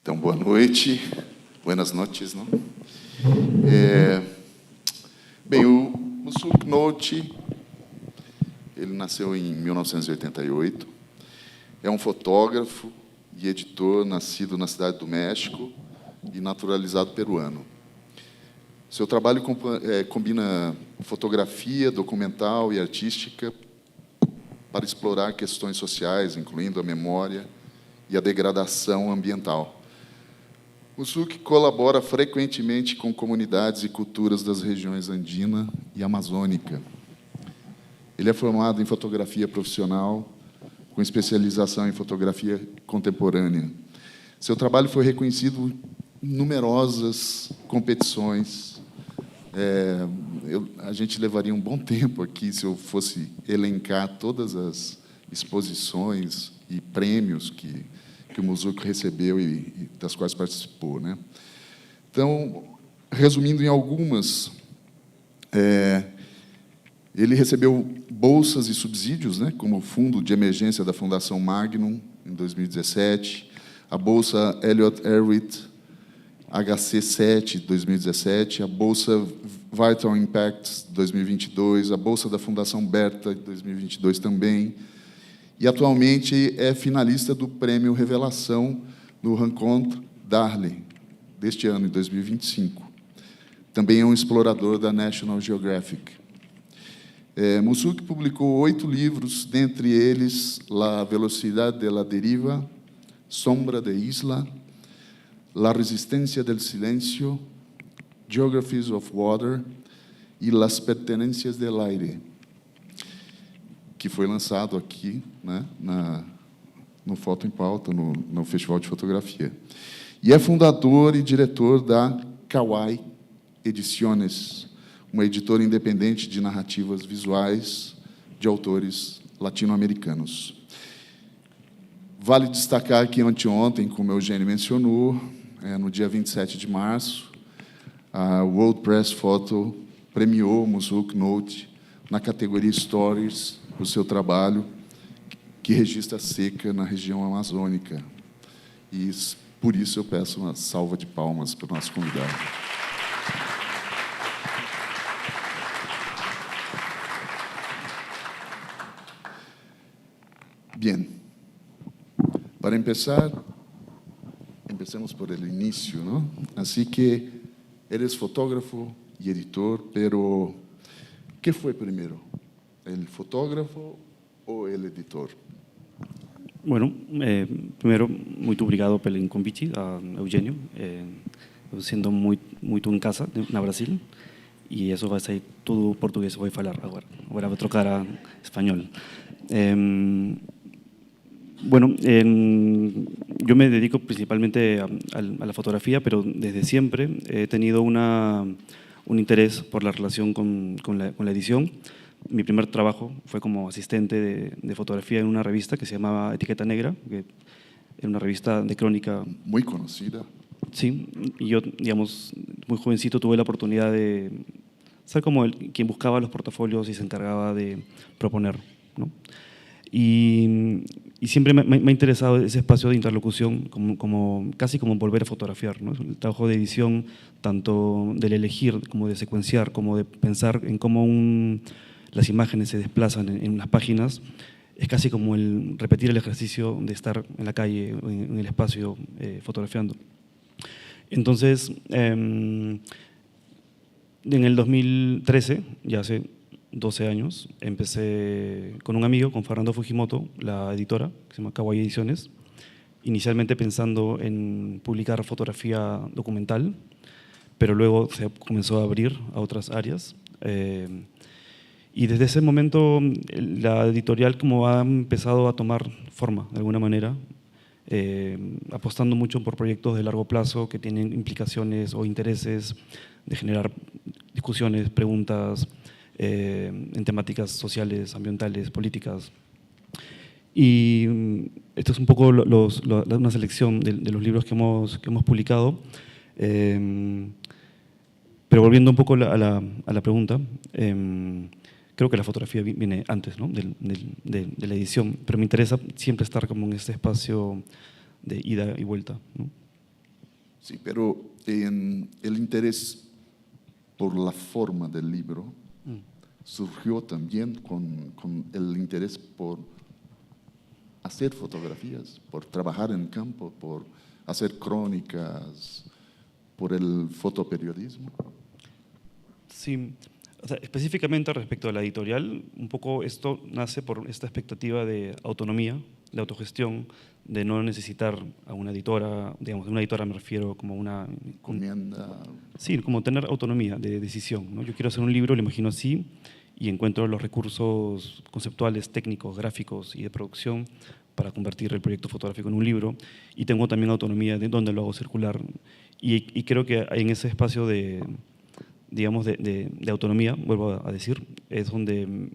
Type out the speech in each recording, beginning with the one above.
Então, boa noite, buenas noches, não? Bem, o Mussuk Note, ele nasceu em 1988, é um fotógrafo e editor nascido na cidade do México e naturalizado peruano. Seu trabalho combina fotografia, documental e artística para explorar questões sociais, incluindo a memória e a degradação ambiental. Mussuk colabora frequentemente com comunidades e culturas das regiões andina e amazônica. Ele é formado em fotografia profissional, com especialização em fotografia contemporânea. Seu trabalho foi reconhecido em numerosas competições. A gente levaria um bom tempo aqui se eu fosse elencar todas as exposições e prêmios que o Mussuk recebeu e das quais participou, né? Então, resumindo em algumas, ele recebeu bolsas e subsídios, né, como o Fundo de Emergência da Fundação Magnum, em 2017, a Bolsa Elliott Erwitt HC7, 2017, a Bolsa Vital Impacts, 2022, a Bolsa da Fundação Berta, 2022 também, e atualmente é finalista do Prêmio Revelação no Rencontre d'Arles, deste ano, em 2025. Também é um explorador da National Geographic. Mussuk publicou 8 livros, dentre eles La Velocidad de la Deriva, Sombra de Isla, La Resistencia del Silencio, Geographies of Water e Las Pertenencias del Aire, que foi lançado aqui, né, no Foto em Pauta, no Festival de Fotografia. E é fundador e diretor da Kawai Ediciones, uma editora independente de narrativas visuais de autores latino-americanos. Vale destacar que anteontem, como o Eugênio mencionou, no dia 27 de março, a World Press Photo premiou o Mussuk Note na categoria Stories, o seu trabalho, que registra a seca na região amazônica. E por isso eu peço uma salva de palmas para o nosso convidado. Bien. Para empezar, empecemos por el inicio, ¿no? Así que eres fotógrafo y editor, pero ¿qué fue primero? ¿El fotógrafo ou el editor? Bueno, primeiro, muito obrigado pelo convite a Eugênio. Eu sinto muito em casa, na Brasil, e isso vai sair tudo português, vou falar agora. Agora vou trocar a espanhol. Bueno, yo me dedico principalmente a la fotografía, pero desde siempre he tenido un interés por la relación con la edición. Mi primer trabajo fue como asistente de fotografía en una revista que se llamaba Etiqueta Negra, que era una revista de crónica. Muy conocida. Sí, y yo, digamos, muy jovencito tuve la oportunidad de ser como quien buscaba los portafolios y se encargaba de proponer, ¿no? Y siempre me ha interesado ese espacio de interlocución, casi como volver a fotografiar, ¿no? El trabajo de edición, tanto del elegir, como de secuenciar, como de pensar en cómo las imágenes se desplazan en las páginas, es casi como el repetir el ejercicio de estar en la calle, en el espacio, fotografiando. Entonces, en el 2013, ya hace 12 años, empecé con un amigo, con Fernando Fujimoto, la editora, que se llama Kawai Ediciones, inicialmente pensando en publicar fotografía documental, pero luego se comenzó a abrir a otras áreas. Y desde ese momento la editorial como ha empezado a tomar forma, de alguna manera, apostando mucho por proyectos de largo plazo que tienen implicaciones o intereses de generar discusiones, preguntas en temáticas sociales, ambientales, políticas. Y esto es un poco una selección de los libros que hemos publicado. Pero volviendo un poco a la pregunta, creo que la fotografía viene antes, ¿no? de la edición, pero me interesa siempre estar como en este espacio de ida y vuelta, ¿no? Sí, pero el interés por la forma del libro surgió también con el interés por hacer fotografías, por trabajar en campo, por hacer crónicas, por el fotoperiodismo. Sí, o sea, específicamente respecto a la editorial, un poco esto nace por esta expectativa de autonomía, de autogestión, de no necesitar a una editora, digamos, de una editora me refiero como una… Encomienda. Sí, como tener autonomía de decisión, ¿no? Yo quiero hacer un libro, lo imagino así, y encuentro los recursos conceptuales, técnicos, gráficos y de producción para convertir el proyecto fotográfico en un libro, y tengo también autonomía de dónde lo hago circular. Y creo que en ese espacio de, digamos, de autonomía, vuelvo a decir, es donde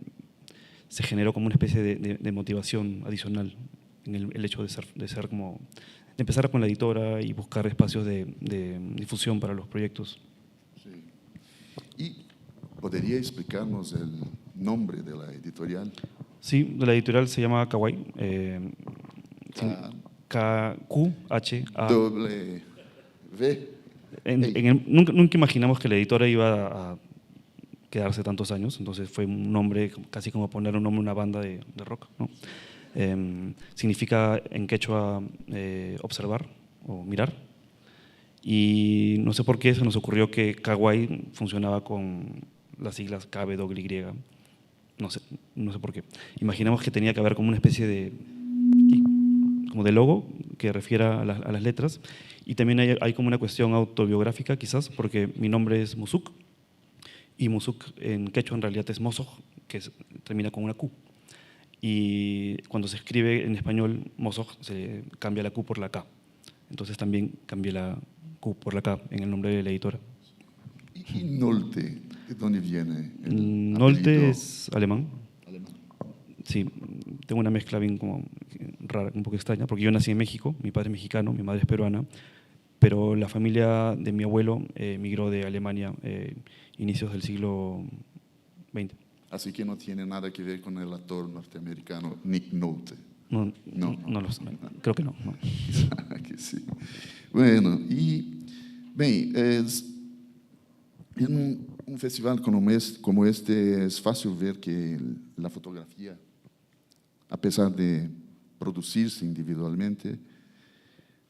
se generó como una especie de motivación adicional en el hecho de ser como, de empezar con la editora y buscar espacios de difusión para los proyectos. Sí. ¿Y podría explicarnos el nombre de la editorial? Sí, la editorial se llama Kawaii, K-Q-H-A. W. Nunca imaginamos que la editora iba a quedarse tantos años, entonces fue un nombre casi como poner un nombre a una banda de rock, ¿no? Significa en quechua observar o mirar, y no sé por qué se nos ocurrió que Kawaii funcionaba con las siglas KWY, no sé por qué. Imaginamos que tenía que haber como una especie de, como de logo que refiera a las letras, y también hay como una cuestión autobiográfica quizás, porque mi nombre es Musuk, y Musuk en quechua en realidad es Mosoj, que termina con una Q. Y cuando se escribe en español Mosoj, se cambia la Q por la K. Entonces también cambié la Q por la K en el nombre de la editora. ¿Y Nolte? ¿De dónde viene el Nolte apellido? es alemán. Alemán. Sí, tengo una mezcla bien como rara, un poco extraña, porque yo nací en México, mi padre es mexicano, mi madre es peruana, pero la familia de mi abuelo migró de Alemania inicios del siglo XX. Así que no tiene nada que ver con el actor norteamericano Nick Nolte. No, No, no lo sé, creo que no. Que sí. Bueno, y bem, en un festival como este es fácil ver que la fotografía, a pesar de producirse individualmente,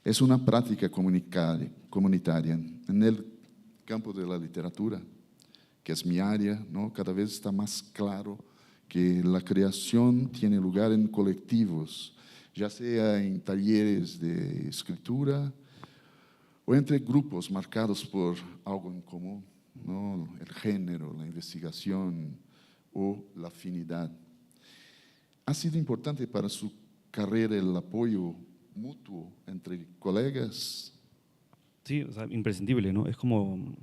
es una práctica comunitaria. En el campo de la literatura, que es mi área, ¿no? Cada vez está más claro que la creación tiene lugar en colectivos, ya sea en talleres de escritura o entre grupos marcados por algo en común, ¿no? El género, la investigación o la afinidad. ¿Ha sido importante para su carrera el apoyo mutuo entre colegas? Sí, o sea, imprescindible, ¿no? Es como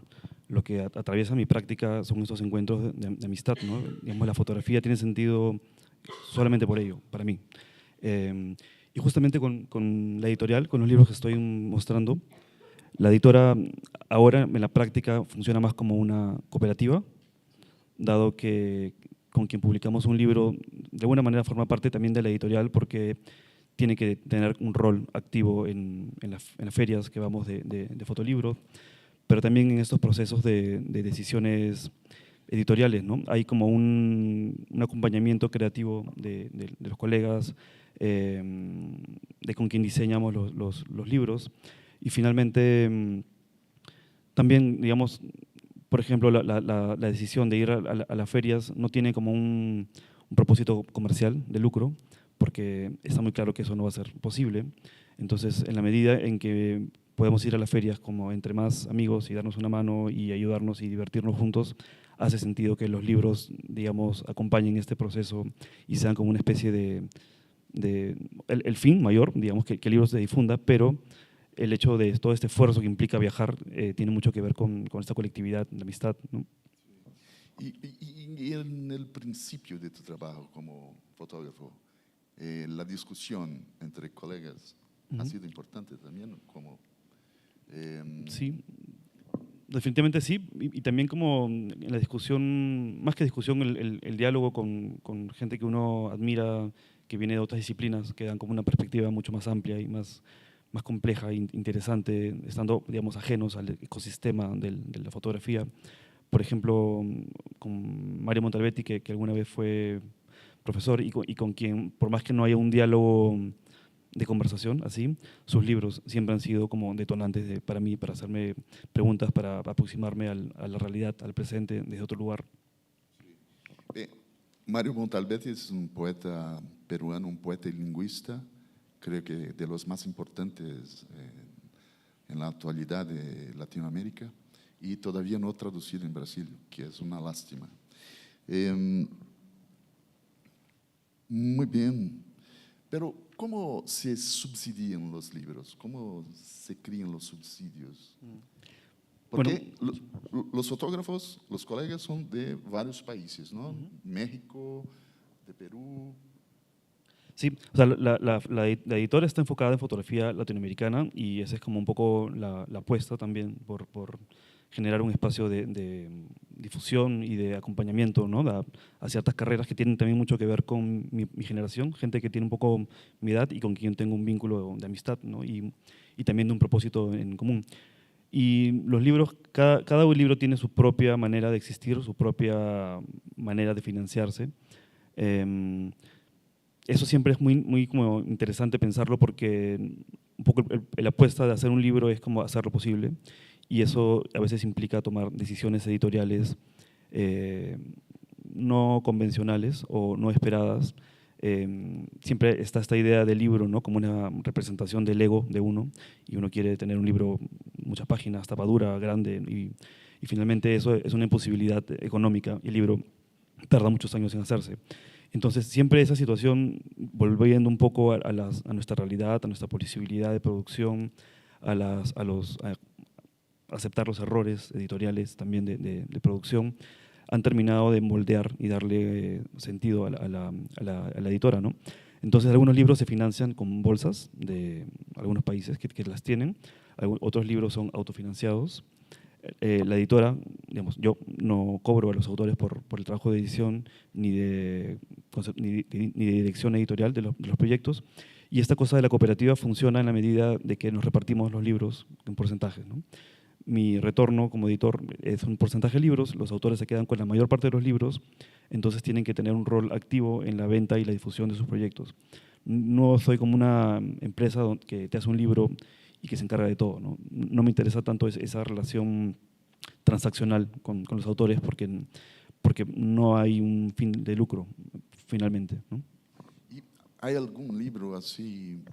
lo que atraviesa mi práctica son estos encuentros de amistad, ¿no? Digamos, la fotografía tiene sentido solamente por ello, para mí. Y justamente con la editorial, con los libros que estoy mostrando, la editora ahora en la práctica funciona más como una cooperativa, dado que con quien publicamos un libro de alguna manera forma parte también de la editorial, porque tiene que tener un rol activo en las ferias que vamos de fotolibros, pero también en estos procesos de decisiones editoriales, ¿no? Hay como un acompañamiento creativo de los colegas, de con quien diseñamos los libros, y finalmente también, digamos, por ejemplo, la decisión de ir a las ferias no tiene como un propósito comercial de lucro, porque está muy claro que eso no va a ser posible. Entonces, en la medida en que podemos ir a las ferias como entre más amigos y darnos una mano y ayudarnos y divertirnos juntos, hace sentido que los libros, digamos, acompañen este proceso y sean como una especie el fin mayor, digamos, que el libro se difunda, pero el hecho de todo este esfuerzo que implica viajar tiene mucho que ver con esta colectividad, la amistad, ¿no? Y en el principio de tu trabajo como fotógrafo, la discusión entre colegas ha sido importante también, como… Sí, definitivamente sí, y también como en la discusión, más que discusión, el diálogo con gente que uno admira, que viene de otras disciplinas, que dan como una perspectiva mucho más amplia y más más compleja e interesante, estando, digamos, ajenos al ecosistema de la fotografía. Por ejemplo, con Mario Montalbetti, que alguna vez fue profesor y con quien, por más que no haya un diálogo de conversación así, sus libros siempre han sido como detonantes para mí, para hacerme preguntas, para aproximarme a la realidad, al presente, desde otro lugar. Mario Montalbetti es un poeta peruano, un poeta y lingüista, creo que de los más importantes en la actualidad de Latinoamérica, y todavía no traducido en Brasil, que es una lástima. Muy bien, pero ¿cómo se subsidian los libros? ¿Cómo se crían los subsidios? Porque los fotógrafos, los colegas son de varios países, ¿no? México, de Perú. Sí, o sea, la editora está enfocada en fotografía latinoamericana y esa es como un poco la apuesta también por generar un espacio de difusión y de acompañamiento, ¿no? a ciertas carreras que tienen también mucho que ver con mi generación, gente que tiene un poco mi edad y con quien tengo un vínculo de amistad, ¿no? y también de un propósito en común. Y los libros, cada libro tiene su propia manera de existir, su propia manera de financiarse. Eso siempre es muy como interesante pensarlo porque un poco la apuesta de hacer un libro es como hacerlo posible y eso a veces implica tomar decisiones editoriales no convencionales o no esperadas. Siempre está esta idea del libro, ¿no? Como una representación del ego de uno y uno quiere tener un libro, muchas páginas, tapa dura, grande y finalmente eso es una imposibilidad económica y el libro tarda muchos años en hacerse. Entonces, siempre esa situación, volviendo un poco a nuestra realidad, a nuestra posibilidad de producción, a aceptar los errores editoriales también de producción, han terminado de moldear y darle sentido a la editora, ¿no? Entonces, algunos libros se financian con bolsas de algunos países que las tienen, otros libros son autofinanciados. La editora, digamos, yo no cobro a los autores por el trabajo de edición ni de dirección editorial de los proyectos, y esta cosa de la cooperativa funciona en la medida de que nos repartimos los libros en porcentajes, ¿no? Mi retorno como editor es un porcentaje de libros, los autores se quedan con la mayor parte de los libros, entonces tienen que tener un rol activo en la venta y la difusión de sus proyectos. No soy como una empresa que te hace un libro y que se encarga de todo, ¿no? No me interesa tanto esa relación transaccional con los autores porque no hay un fin de lucro, finalmente, ¿no? ¿Y hay algún libro así,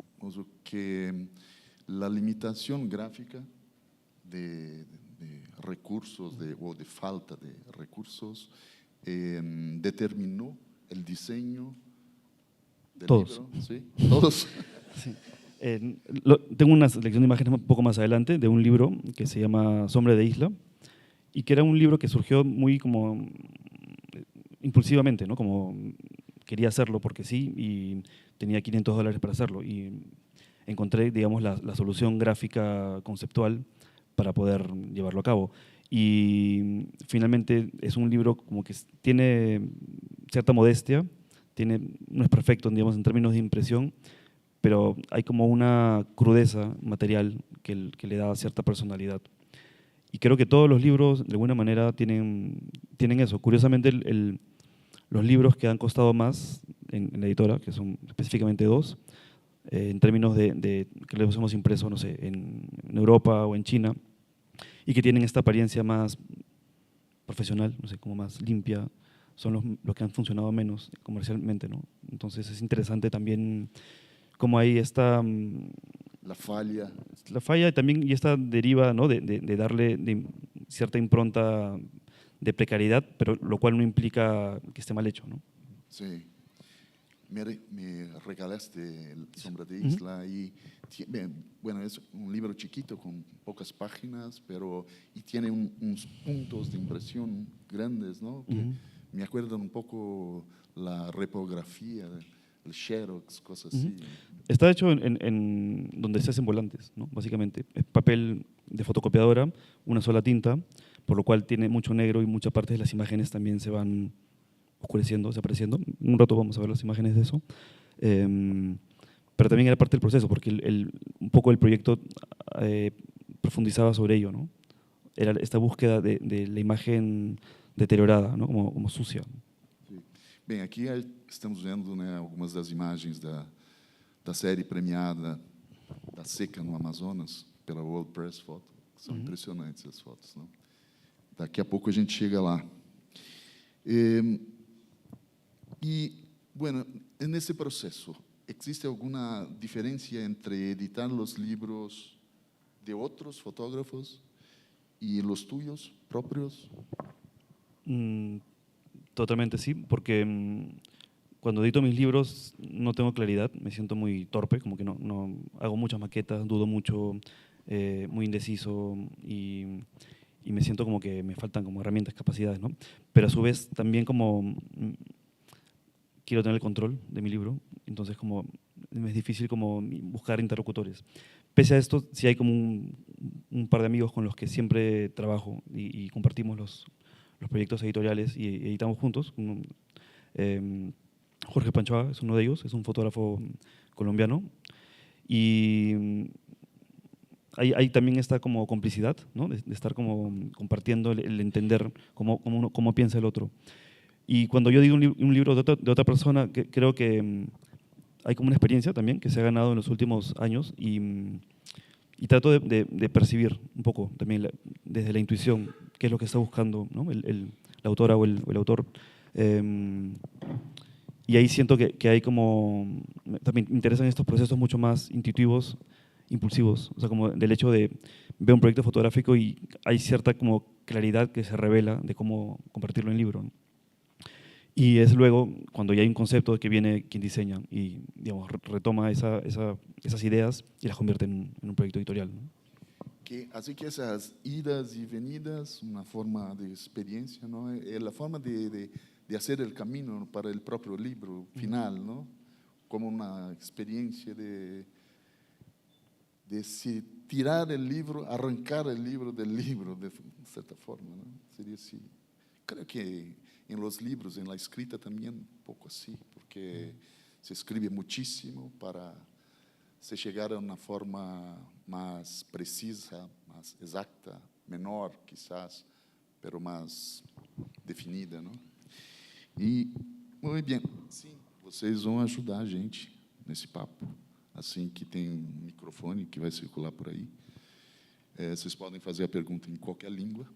que la limitación gráfica de recursos o de falta de recursos determinó el diseño del Todos. libro? ¿Sí? ¿Todos? Sí. Tengo una selección de imágenes un poco más adelante de un libro que se llama Sombra de Isla y que era un libro que surgió muy como impulsivamente, ¿no? Como quería hacerlo porque sí y tenía $500 para hacerlo y encontré, digamos, la solución gráfica conceptual para poder llevarlo a cabo. Y finalmente es un libro como que tiene cierta modestia, no es perfecto, digamos, en términos de impresión, pero hay como una crudeza material que le da cierta personalidad. Y creo que todos los libros, de alguna manera, tienen eso. Curiosamente, los libros que han costado más en la editora, que son específicamente dos, en términos de que los hemos impreso, no sé, en Europa o en China, y que tienen esta apariencia más profesional, no sé, como más limpia, son los que han funcionado menos comercialmente, ¿no? Entonces es interesante también cómo hay esta… La falla. La falla también y esta deriva, ¿no? de darle cierta impronta de precariedad, pero lo cual no implica que esté mal hecho, ¿no? Sí. Me regalaste el Sombra de Isla y bueno, es un libro chiquito con pocas páginas, pero y tiene unos puntos de impresión grandes, ¿no? Que me acuerdan un poco la repografía, el Xerox, cosas así. Está hecho en donde se hacen volantes, ¿no? Básicamente. Es papel de fotocopiadora, una sola tinta, por lo cual tiene mucho negro y mucha parte de las imágenes también se van oscureciendo, desapareciendo. Un rato vamos a ver las imágenes de eso. pero también era parte del proceso, porque un poco el proyecto profundizaba sobre ello, ¿no? Era esta búsqueda de la imagen deteriorada, ¿no? Como sucia. Sim. Bem, aqui estamos vendo, né, algumas das imagens da série premiada da seca no Amazonas, pela World Press Photo. São impressionantes as fotos, não? Daqui a pouco a gente chega lá. E, bueno, nesse processo, existe alguma diferença entre editar os livros de outros fotógrafos e os tuyos propios? Totalmente sí, porque cuando edito mis libros no tengo claridad, me siento muy torpe, como que no hago muchas maquetas, dudo mucho, muy indeciso y me siento como que me faltan como herramientas, capacidades, ¿no? Pero a su vez también como quiero tener el control de mi libro, entonces como me es difícil como buscar interlocutores. Pese a esto, sí hay como un par de amigos con los que siempre trabajo y compartimos los proyectos editoriales y editamos juntos. Jorge Panchoa es uno de ellos, es un fotógrafo colombiano. Y hay también esta como complicidad, ¿no? de estar como compartiendo el entender cómo piensa el otro. Y cuando yo digo un libro de otra persona, creo que hay como una experiencia también que se ha ganado en los últimos años y trato de percibir un poco también desde la intuición qué es lo que está buscando, ¿no? la autora o el autor. Y ahí siento que hay como, también me interesan estos procesos mucho más intuitivos, impulsivos, o sea, como del hecho de ver un proyecto fotográfico y hay cierta como claridad que se revela de cómo compartirlo en libro, ¿no? Y es luego cuando ya hay un concepto que viene quien diseña y, digamos, retoma esas ideas y las convierte en un proyecto editorial, ¿no? Así que essas idas e venidas, uma forma de experiência, não é? É a forma de fazer o caminho para o próprio livro final, não? Como uma experiência de se tirar o livro, arrancar o livro do livro, de certa forma, não? Seria assim. Creio que em los libros, em la escrita também um pouco assim, porque se escreve muitíssimo para se chegar a uma forma mais precisa, mais exata, menor, quizás, pero mais definida, não? E, muito bem, sim, vocês vão ajudar a gente nesse papo, assim que tem um microfone que vai circular por aí. Vocês podem fazer a pergunta em qualquer língua,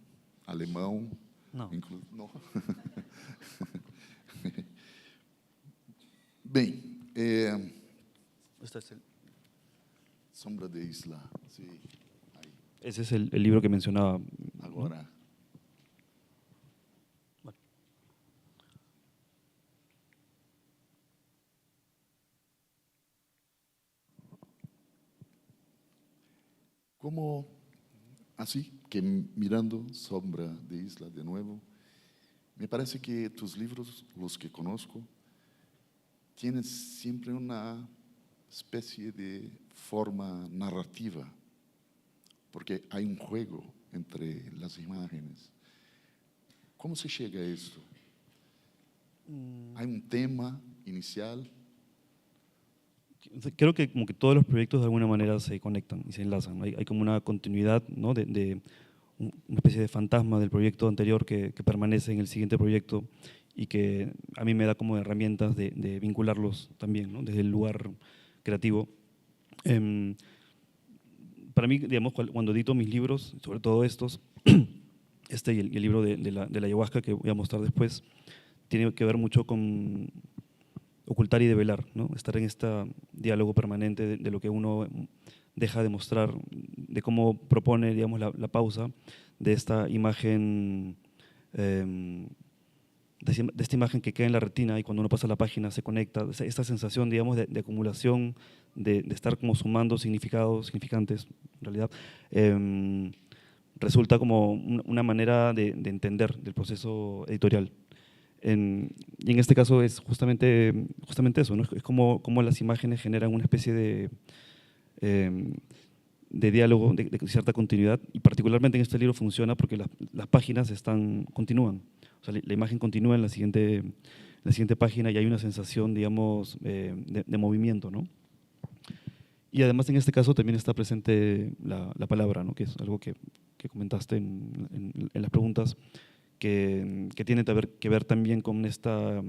alemão, não. Não. Bem, Sombra de Isla, sí. Ahí. Ese es el libro que mencionaba. Ahora. ¿No? Bueno. Como así que mirando Sombra de Isla de nuevo, me parece que tus libros, los que conozco, tienen siempre una especie de forma narrativa, porque hay un juego entre las imágenes. ¿Cómo se llega a esto? ¿Hay un tema inicial? Creo que como que todos los proyectos de alguna manera se conectan y se enlazan. Hay como una continuidad, ¿no? de una especie de fantasma del proyecto anterior que permanece en el siguiente proyecto y que a mí me da como herramientas de vincularlos también, ¿no? Desde el lugar creativo. Para mí, digamos, cuando edito mis libros, sobre todo estos, este y el libro de la ayahuasca que voy a mostrar después, tiene que ver mucho con ocultar y develar, ¿no? Estar en este diálogo permanente de lo que uno deja de mostrar, de cómo propone, digamos, la pausa de esta imagen, de esta imagen que queda en la retina y cuando uno pasa la página se conecta, esta sensación, digamos, de acumulación, de estar como sumando significados, significantes, en realidad, resulta como una manera de entender del proceso editorial. Y en este caso es justamente eso, ¿no? Es como las imágenes generan una especie de diálogo, de cierta continuidad, y particularmente en este libro funciona porque las páginas continúan. O sea, la imagen continúa en la siguiente página y hay una sensación, digamos, de movimiento, ¿no? Y además en este caso también está presente la palabra, ¿no? Que es algo que comentaste en las preguntas, que tiene que ver también con esta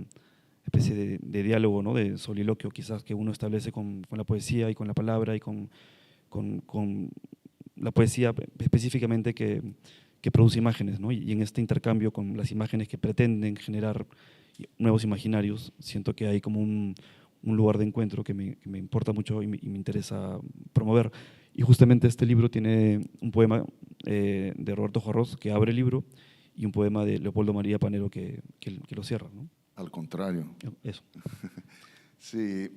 especie de diálogo, ¿no? De soliloquio quizás que uno establece con la poesía y con la palabra y con la poesía específicamente que produce imágenes, ¿no? Y en este intercambio con las imágenes que pretenden generar nuevos imaginarios, siento que hay como un lugar de encuentro que me importa mucho y me interesa promover. Y justamente este libro tiene un poema de Roberto Juarros que abre el libro y un poema de Leopoldo María Panero que lo cierra, ¿no? Al contrário. Eso. Sí,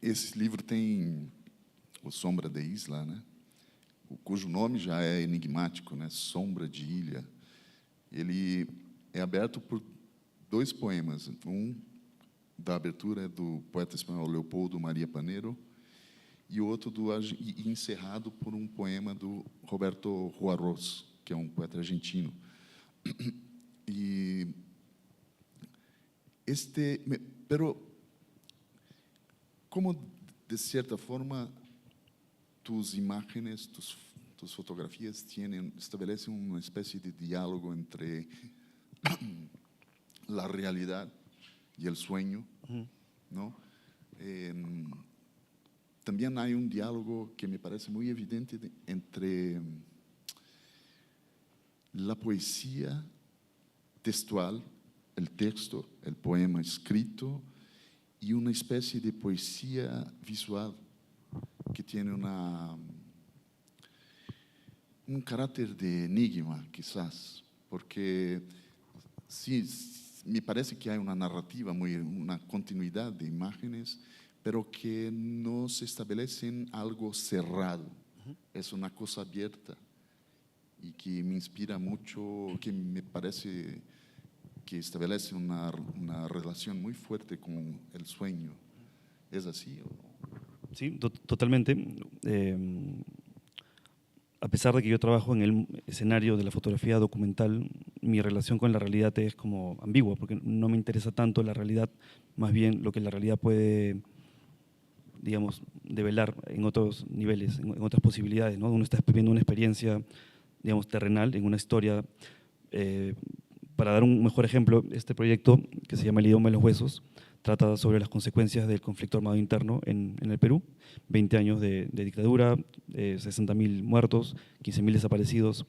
esse livro tem o Sombra de Isla, né? Cujo nome já é enigmático, né? Sombra de Ilha. Ele é aberto por 2 poemas. Um da abertura é do poeta espanhol Leopoldo María Panero e o outro e encerrado por um poema do Roberto Juarros, que é um poeta argentino. E pero como de cierta forma tus imágenes, tus fotografías establecen una especie de diálogo entre la realidad y el sueño, ¿no? También hay un diálogo que me parece muy evidente entre la poesía textual, el texto, el poema escrito, y una especie de poesía visual que tiene un carácter de enigma, quizás, porque sí, me parece que hay una narrativa, una continuidad de imágenes, pero que no se establece en algo cerrado, es una cosa abierta y que me inspira mucho, que me parece que establece una relación muy fuerte con el sueño. ¿Es así o no? Sí, totalmente. A pesar de que yo trabajo en el escenario de la fotografía documental, mi relación con la realidad es como ambigua, porque no me interesa tanto la realidad, más bien lo que la realidad puede, digamos, develar en otros niveles, en otras posibilidades, ¿no? Uno está viviendo una experiencia, digamos, terrenal, en una historia. Para dar un mejor ejemplo, este proyecto, que se llama El idioma de los huesos, trata sobre las consecuencias del conflicto armado interno en el Perú, 20 años de dictadura, 60.000 muertos, 15.000 desaparecidos.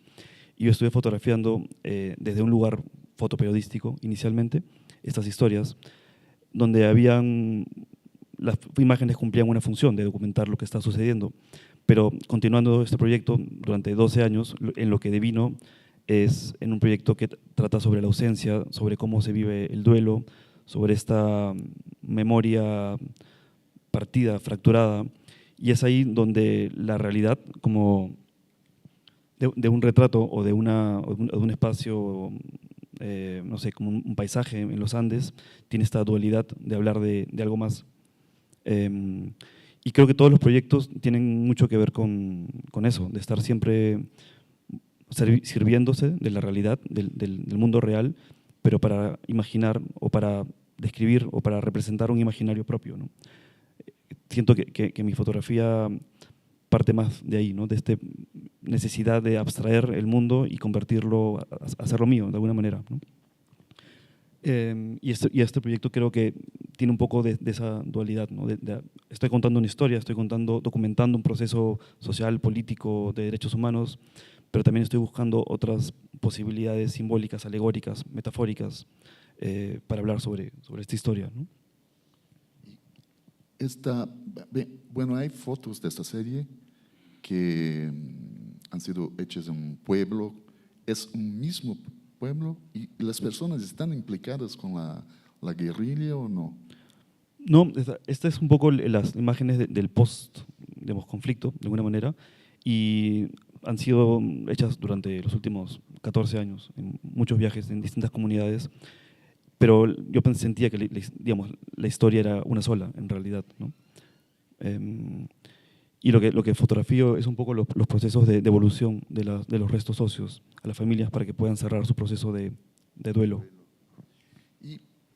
Y yo estuve fotografiando desde un lugar fotoperiodístico inicialmente estas historias, donde las imágenes cumplían una función de documentar lo que está sucediendo. Pero continuando este proyecto durante 12 años, en lo que devino es en un proyecto que trata sobre la ausencia, sobre cómo se vive el duelo, sobre esta memoria partida, fracturada, y es ahí donde la realidad, como de un retrato o de un espacio, no sé, como un paisaje en los Andes, tiene esta dualidad de hablar de algo más. Y creo que todos los proyectos tienen mucho que ver con eso, de estar siempre sirviéndose de la realidad, del mundo real, pero para imaginar o para describir o para representar un imaginario propio, ¿no? Siento que mi fotografía parte más de ahí, ¿no? De esta necesidad de abstraer el mundo y convertirlo, hacerlo mío de alguna manera, ¿no? Y este proyecto creo que tiene un poco de esa dualidad, ¿no? Estoy contando una historia, estoy documentando un proceso social, político, de derechos humanos, pero también estoy buscando otras posibilidades simbólicas, alegóricas, metafóricas, para hablar sobre esta historia, ¿no? Bueno, hay fotos de esta serie que han sido hechas en un pueblo. ¿Es un mismo pueblo y las personas están implicadas con la guerrilla o no? No, esta es un poco las imágenes del post, digamos, conflicto, de alguna manera, y han sido hechas durante los últimos 14 años, en muchos viajes en distintas comunidades, pero yo sentía que digamos, la historia era una sola, en realidad, ¿no? Y lo que fotografío es un poco los procesos de devolución de los restos óseos a las familias para que puedan cerrar su proceso de duelo.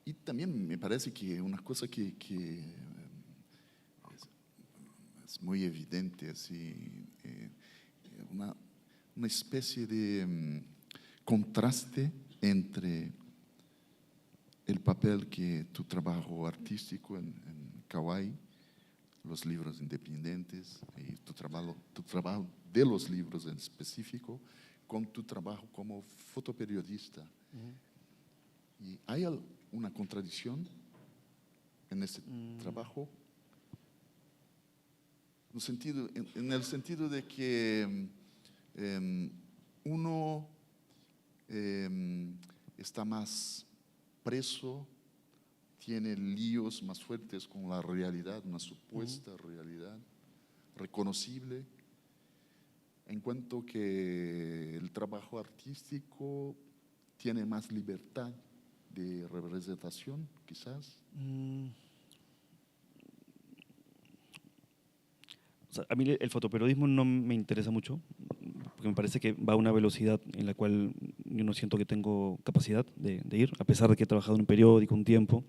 Y también me parece que una cosa que es muy evidente, así, una especie de contraste entre el papel que tu trabajo artístico en Kawai, los libros independientes, y tu trabajo de los libros en específico, con tu trabajo como fotoperiodista. ¿Y hay una contradicción en este trabajo? En el sentido de que uno está más preso, tiene líos más fuertes con la realidad, una supuesta realidad reconocible, en cuanto que el trabajo artístico tiene más libertad de representación, quizás. O sea, a mí el fotoperiodismo no me interesa mucho, porque me parece que va a una velocidad en la cual yo no siento que tengo capacidad de ir, a pesar de que he trabajado en un periódico un tiempo,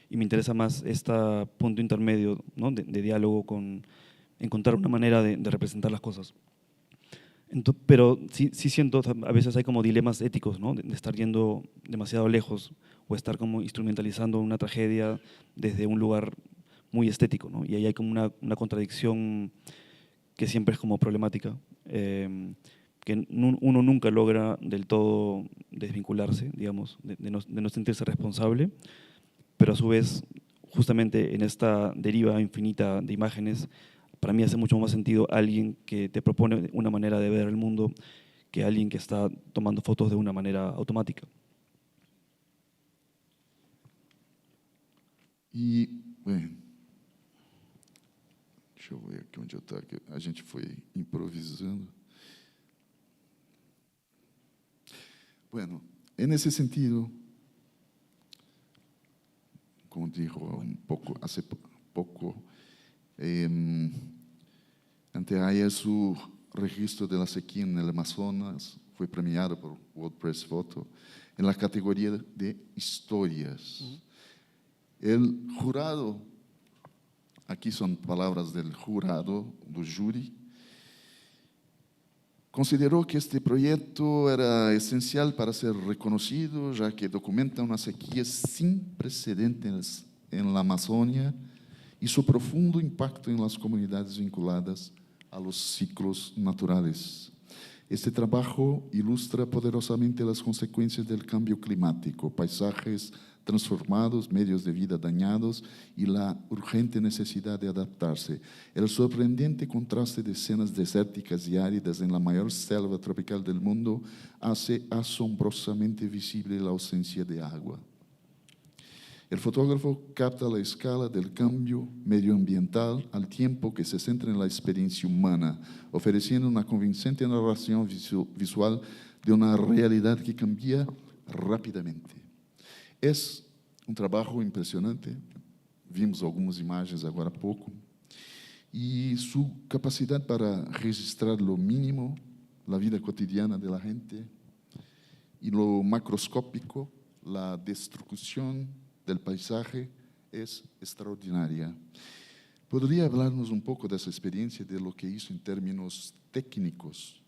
y me interesa más este punto intermedio, ¿no? de diálogo, con encontrar una manera de representar las cosas. Pero sí siento, a veces hay como dilemas éticos, ¿no? de estar yendo demasiado lejos o estar como instrumentalizando una tragedia desde un lugar muy estético, ¿no? Y ahí hay como una contradicción que siempre es como problemática, que uno nunca logra del todo desvincularse, digamos, de no sentirse responsable, pero a su vez, justamente en esta deriva infinita de imágenes, para mí hace mucho más sentido alguien que te propone una manera de ver el mundo que alguien que está tomando fotos de una manera automática. E, bem, deixa eu ver aqui onde eu estou. A gente foi improvisando. Bueno, en ese sentido, como dijo hace poco, anteayer su registro de la sequía en el Amazonas fue premiado por World Press Photo en la categoría de historias. El jurado, aquí son palabras del jurado, do júri, consideró que este proyecto era esencial para ser reconocido, ya que documenta una sequía sin precedentes en la Amazonia y su profundo impacto en las comunidades vinculadas a los ciclos naturales. Este trabajo ilustra poderosamente las consecuencias del cambio climático, paisajes transformados, medios de vida dañados y la urgente necesidad de adaptarse. El sorprendente contraste de escenas desérticas y áridas en la mayor selva tropical del mundo hace asombrosamente visible la ausencia de agua. El fotógrafo capta la escala del cambio medioambiental al tiempo que se centra en la experiencia humana, ofreciendo una convincente narración visual de una realidad que cambia rápidamente. Es un trabajo impresionante, vimos algunas imágenes agora há pouco, y su capacidad para registrar lo mínimo, la vida cotidiana de la gente, y lo macroscópico, la destrucción del paisaje, es extraordinaria. ¿Podría hablarnos un poco de esa experiencia, de lo que hizo en términos técnicos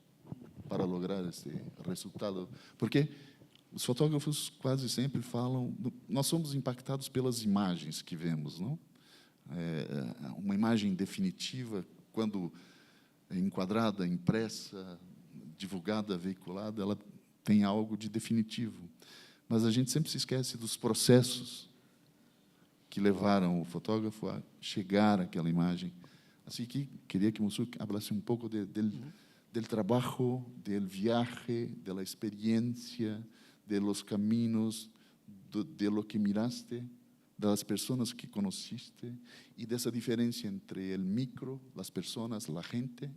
para lograr este resultado? Porque os fotógrafos quase sempre falam, nós somos impactados pelas imagens que vemos, não? Uma imagem definitiva, quando enquadrada, impressa, divulgada, veiculada, ela tem algo de definitivo. Mas a gente sempre se esquece dos processos que levaram o fotógrafo a chegar àquela imagem. Assim que queria que Mussuk falasse um pouco del trabajo, del viaje, de la experiencia, de los caminos, de lo que miraste, de las personas que conociste y de esa diferencia entre el micro, las personas, la gente,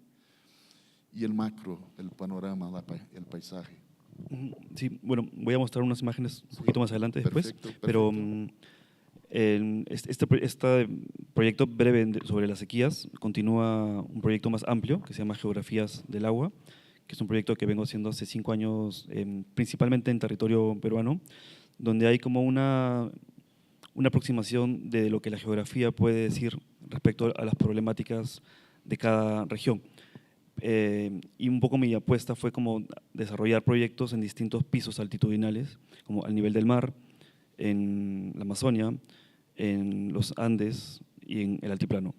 y el macro, el panorama, el paisaje. Sí, bueno, voy a mostrar unas imágenes un poquito más adelante después, Perfecto. pero este proyecto breve sobre las sequías continúa un proyecto más amplio que se llama Geografías del Agua, que es un proyecto que vengo haciendo hace 5 años, principalmente en territorio peruano, donde hay como una aproximación de lo que la geografía puede decir respecto a las problemáticas de cada región. Y un poco mi apuesta fue como desarrollar proyectos en distintos pisos altitudinales, como al nivel del mar, en la Amazonia, en los Andes y en el altiplano.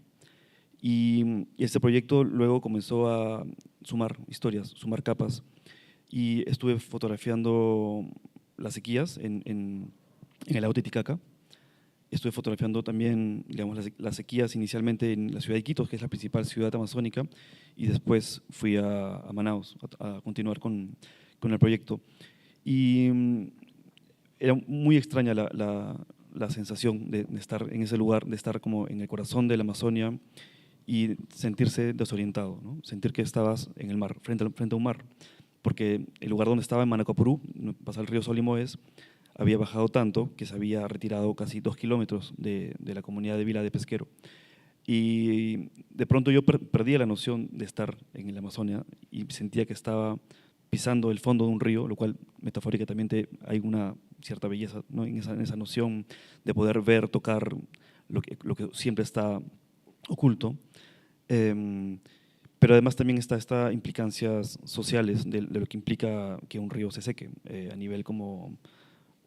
Y este proyecto luego comenzó a sumar historias, sumar capas, y estuve fotografiando las sequías en el lago Titicaca. Estuve fotografiando también, digamos, las sequías inicialmente en la ciudad de Iquitos, que es la principal ciudad amazónica, y después fui a Manaus a continuar con el proyecto. Y era muy extraña la sensación de estar en ese lugar, de estar como en el corazón de la Amazonia y sentirse desorientado, ¿no? Sentir que estabas en el mar, frente a un mar, porque el lugar donde estaba, en Manacapurú, pasa el río Solimoes, había bajado tanto que se había retirado casi 2 kilómetros de la comunidad de Vila de Pesquero. Y de pronto yo perdía la noción de estar en la Amazonia y sentía que estaba pisando el fondo de un río, lo cual metafóricamente hay una cierta belleza, ¿no? en esa noción de poder ver, tocar lo que siempre está oculto. Pero además también está estas implicancias sociales de lo que implica que un río se seque a nivel como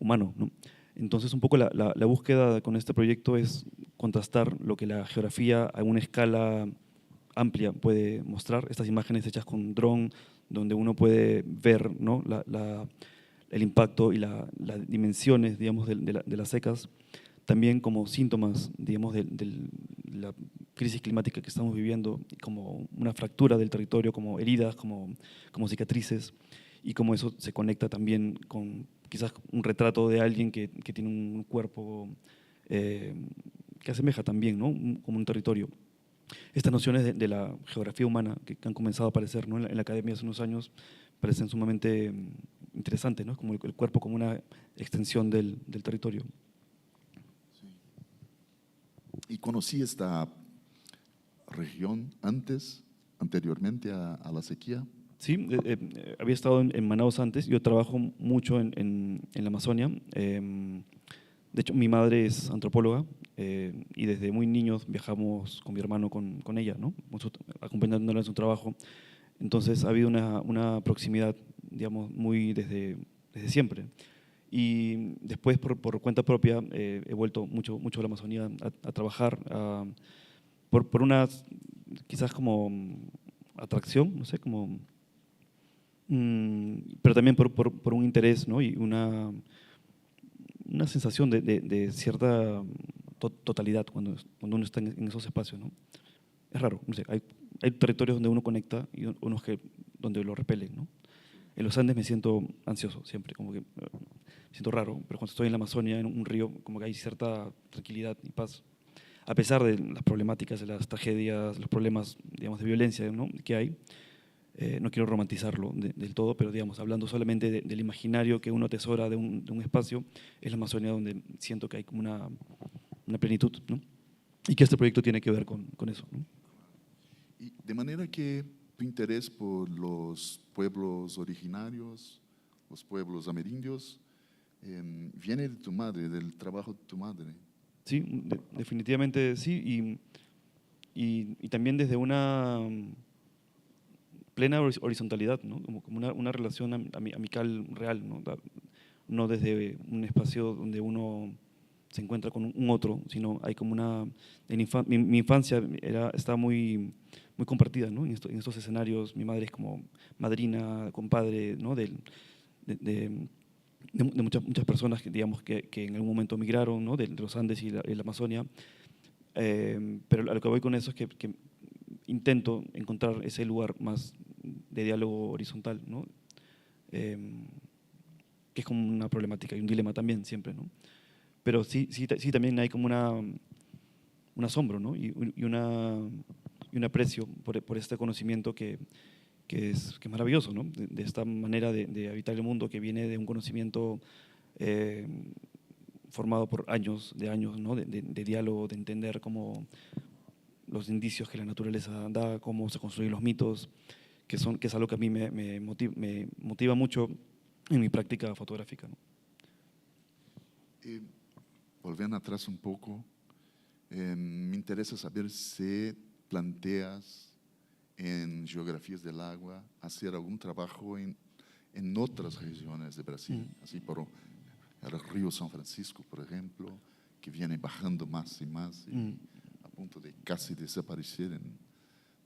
humano, ¿no? Entonces, un poco la búsqueda con este proyecto es contrastar lo que la geografía a una escala amplia puede mostrar, estas imágenes hechas con dron, donde uno puede ver, ¿no? el impacto y las dimensiones, digamos, de las secas, también como síntomas, digamos, de la crisis climática que estamos viviendo, como una fractura del territorio, como heridas, como cicatrices, y cómo eso se conecta también con quizás un retrato de alguien que tiene un cuerpo que asemeja también, ¿no? Como un territorio. Estas nociones de la geografía humana que han comenzado a aparecer, ¿no? en la academia hace unos años parecen sumamente interesantes, ¿no? Como el cuerpo como una extensión del territorio. ¿Y conocí esta región anteriormente a la sequía? Sí, había estado en Manaus antes. Yo trabajo mucho en la Amazonia. De hecho, mi madre es antropóloga y desde muy niños viajamos con mi hermano con ella, ¿no? Acompañándola en su trabajo. Entonces ha habido una proximidad, digamos, muy desde siempre. Y después, por cuenta propia, he vuelto mucho a la Amazonía a trabajar por una, quizás como atracción, no sé, como pero también por un interés, ¿no? Y una sensación de cierta totalidad cuando uno está en esos espacios, ¿no? Es raro, no sé, hay territorios donde uno conecta y unos donde lo repelen, ¿no? En los Andes me siento ansioso siempre, como que me siento raro, pero cuando estoy en la Amazonia, en un río, como que hay cierta tranquilidad y paz, a pesar de las problemáticas, de las tragedias, los problemas, digamos, de violencia, ¿no? que hay. No quiero romantizarlo del todo, pero digamos, hablando solamente del imaginario que uno atesora de un espacio, es la Amazonia donde siento que hay como una plenitud, ¿no? Y que este proyecto tiene que ver con eso, ¿no? Y de manera que tu interés por los pueblos originarios, los pueblos amerindios, viene de tu madre, del trabajo de tu madre. Sí, definitivamente sí, y también desde una plena horizontalidad, ¿no? Como una relación amical real, ¿no? No desde un espacio donde uno se encuentra con un otro, sino hay como mi infancia estaba muy compartida, ¿no? En estos escenarios. Mi madre es como madrina, compadre, ¿no? De muchas personas que, digamos, que en algún momento migraron, ¿no? de los Andes y la Amazonia. Pero a lo que voy con eso es que intento encontrar ese lugar más de diálogo horizontal, ¿no? Que es como una problemática y un dilema también siempre, ¿no? Pero sí también hay como un asombro, ¿no? y un aprecio por este conocimiento que es maravilloso, ¿no? De esta manera de habitar el mundo que viene de un conocimiento formado por años, ¿no? de diálogo, de entender cómo los indicios que la naturaleza da, cómo se construyen los mitos, que es algo que a mí me motiva mucho en mi práctica fotográfica, ¿no? Volviendo atrás un poco, me interesa saber si planteas en geografías del agua, hacer algún trabajo en otras regiones de Brasil, así por el río San Francisco, por ejemplo, que viene bajando más y más, y a punto de casi desaparecer,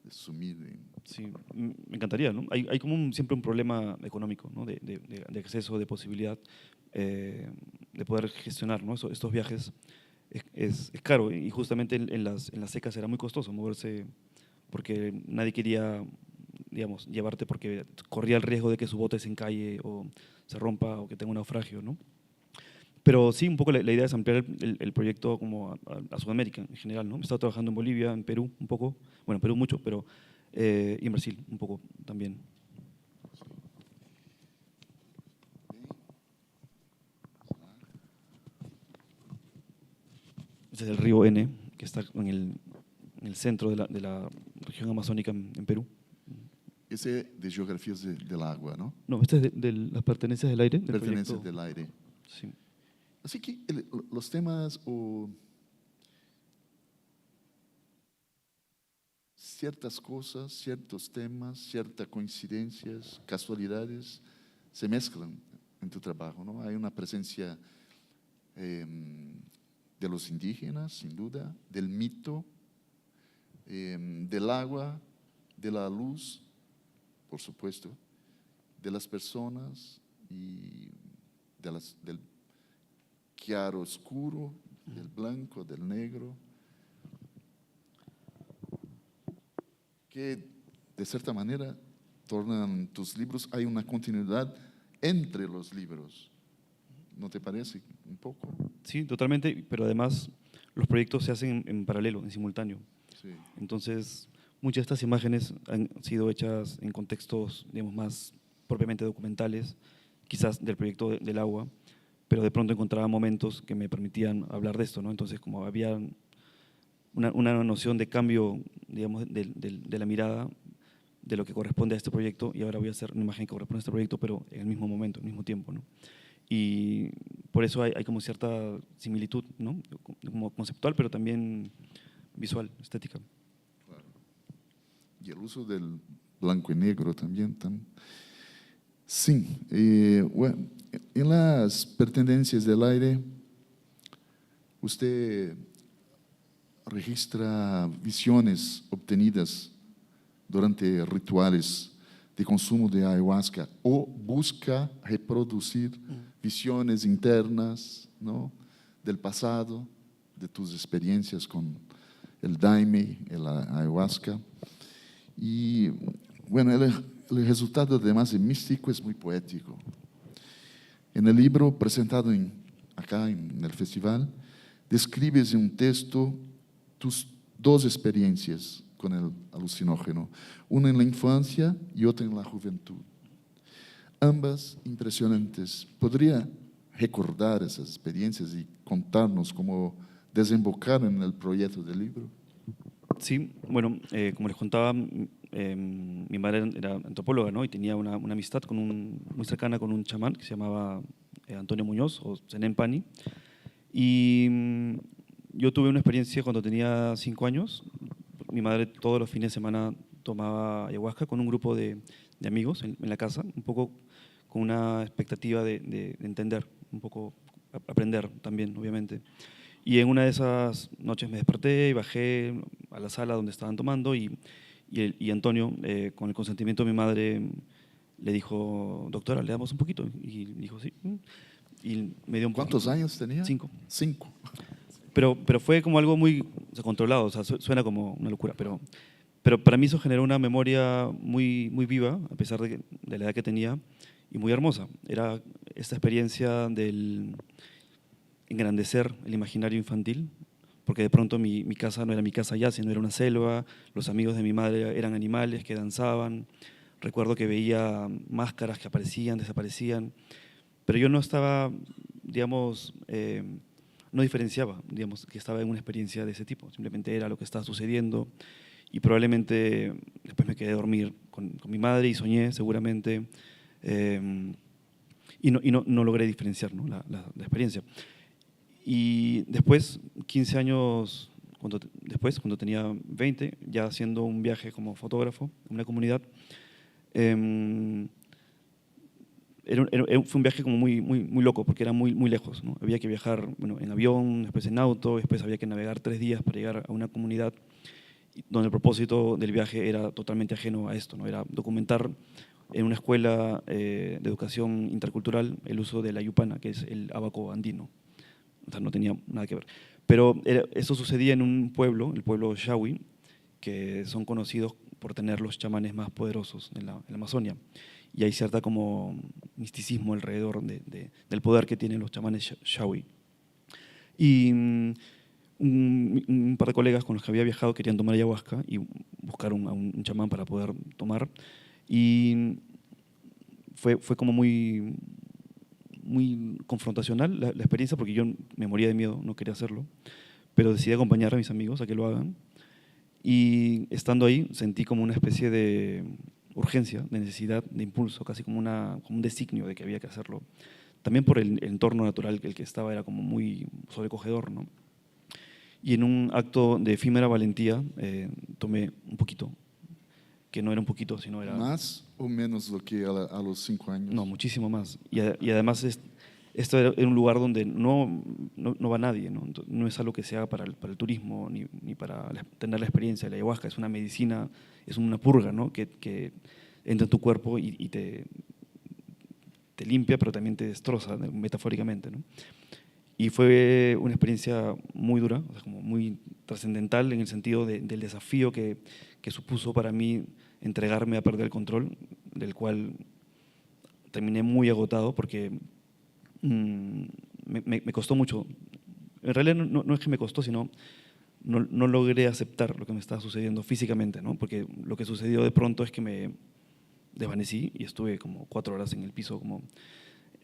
de sumir. Sí, me encantaría, ¿no? Hay como siempre un problema económico, ¿no? De acceso, de posibilidad de poder gestionar, ¿no? Estos viajes es caro y justamente en las secas era muy costoso moverse porque nadie quería, digamos, llevarte porque corría el riesgo de que su bote se encalle o se rompa o que tenga un naufragio, ¿no? Pero sí, un poco la idea es ampliar el proyecto como a Sudamérica en general, ¿no? He estado trabajando en Bolivia, en Perú un poco, bueno, en Perú mucho, pero y en Brasil un poco también. Ese es el río N, que está en el centro de la región amazónica en Perú. Ese de geografías del agua, ¿no? No, este es de las pertenencias del aire. Del Pertenencias proyecto. del aire. Sí. Así que los temas o ciertas cosas, ciertos temas, ciertas coincidencias, casualidades, se mezclan en tu trabajo, ¿no? Hay una presencia de los indígenas, sin duda, del mito, del agua, de la luz, por supuesto, de las personas y del claro oscuro, del blanco, del negro, que de cierta manera tornan tus libros, hay una continuidad entre los libros. ¿No te parece un poco? Sí, totalmente, pero además los proyectos se hacen en paralelo, en simultáneo. Sí. Entonces, muchas de estas imágenes han sido hechas en contextos, digamos, más propiamente documentales, quizás del proyecto del agua, pero de pronto encontraba momentos que me permitían hablar de esto, ¿no? Entonces, como había una noción de cambio, digamos, de la mirada de lo que corresponde a este proyecto, y ahora voy a hacer una imagen que corresponde a este proyecto, pero en el mismo momento, en el mismo tiempo, ¿no? Y por eso hay como cierta similitud, ¿no? Como conceptual, pero también visual, estética. Claro. Y el uso del blanco y negro también. Sí, bueno, en las pertenencias del aire, usted registra visiones obtenidas durante rituales de consumo de ayahuasca o busca reproducir visiones internas, ¿no?, del pasado, de tus experiencias con el daime, la ayahuasca. Y bueno, el resultado además de místico es muy poético. En el libro presentado acá en el festival, describes en un texto tus dos experiencias con el alucinógeno, una en la infancia y otra en la juventud. Ambas impresionantes. ¿Podría recordar esas experiencias y contarnos cómo desembocaron en el proyecto del libro? Sí, bueno, como les contaba, mi madre era antropóloga, ¿no? Y tenía una amistad muy cercana con un chamán que se llamaba Antonio Muñoz o Zenén Pani. Y yo tuve una experiencia cuando tenía 5 años. Mi madre todos los fines de semana tomaba ayahuasca con un grupo de amigos en la casa, un poco con una expectativa de entender, un poco aprender también, obviamente. Y en una de esas noches me desperté y bajé a la sala donde estaban tomando y Antonio, con el consentimiento de mi madre, le dijo: doctora, ¿le damos un poquito? Y dijo: sí. Y me dio un poquito. ¿Cuántos años tenía? 5. 5. Pero fue como algo muy controlado, o sea, suena como una locura, pero para mí eso generó una memoria muy, muy viva, a pesar de la edad que tenía, y muy hermosa. Era esta experiencia del engrandecer el imaginario infantil, porque de pronto mi casa no era mi casa ya, sino era una selva, los amigos de mi madre eran animales que danzaban, recuerdo que veía máscaras que aparecían, desaparecían, pero yo no estaba, digamos, no diferenciaba, digamos, que estaba en una experiencia de ese tipo, simplemente era lo que estaba sucediendo y probablemente después me quedé a dormir con mi madre y soñé seguramente y no logré diferenciar, ¿no?, la experiencia. Y después, 15 años, después, cuando tenía 20, ya haciendo un viaje como fotógrafo en una comunidad. Fue un viaje como muy loco, porque era muy lejos, ¿no? Había que viajar, bueno, en avión, después en auto, después había que navegar 3 días para llegar a una comunidad donde el propósito del viaje era totalmente ajeno a esto, ¿no? Era documentar en una escuela de educación intercultural el uso de la yupana, que es el abaco andino. O sea, no tenía nada que ver. Pero eso sucedía en un pueblo, el pueblo Shawi, que son conocidos por tener los chamanes más poderosos en la Amazonia. Y hay cierta como misticismo alrededor del poder que tienen los chamanes Shawi. Y un par de colegas con los que había viajado querían tomar ayahuasca y buscar a un chamán para poder tomar. Y fue como muy confrontacional la experiencia, porque yo me moría de miedo, no quería hacerlo, pero decidí acompañar a mis amigos a que lo hagan. Y estando ahí sentí como una especie de urgencia, de necesidad, de impulso, casi como un designio de que había que hacerlo. También por el entorno natural que el que estaba era como muy sobrecogedor, ¿no? Y en un acto de efímera valentía tomé un poquito, que no era un poquito, sino era… ¿Más o menos lo que a los 5 años? No, muchísimo más. Y además esto era un lugar donde no va nadie, ¿no? No es algo que se haga para el turismo ni para tener la experiencia de la ayahuasca. Es una medicina, es una purga, ¿no? Que entra en tu cuerpo y te limpia, pero también te destroza, metafóricamente, ¿no? Y fue una experiencia muy dura, o sea, como muy trascendental en el sentido del desafío que supuso para mí entregarme a perder el control, del cual terminé muy agotado porque me costó mucho. En realidad no es que me costó, sino no logré aceptar lo que me estaba sucediendo físicamente, ¿no? Porque lo que sucedió de pronto es que me desvanecí y estuve como 4 horas en el piso, como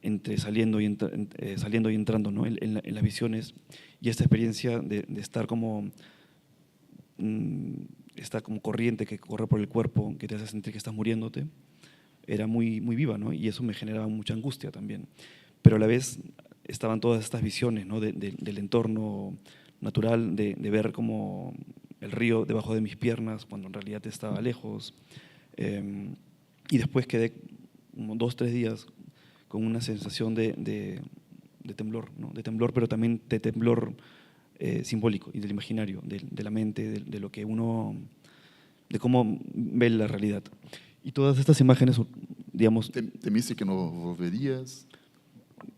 entre saliendo y entrando, ¿no? en las visiones. Y esta experiencia de estar como esta como corriente que corre por el cuerpo, que te hace sentir que estás muriéndote, era muy viva, ¿no? Y eso me generaba mucha angustia también. Pero a la vez estaban todas estas visiones, ¿no? del entorno natural, de ver como el río debajo de mis piernas cuando en realidad estaba lejos. Y después quedé como 2 o 3 días con una sensación de temblor, ¿no? De temblor, pero también de temblor simbólico y del imaginario, de la mente, de lo que uno, de cómo ve la realidad. Y todas estas imágenes, digamos… ¿Temiste que no volverías?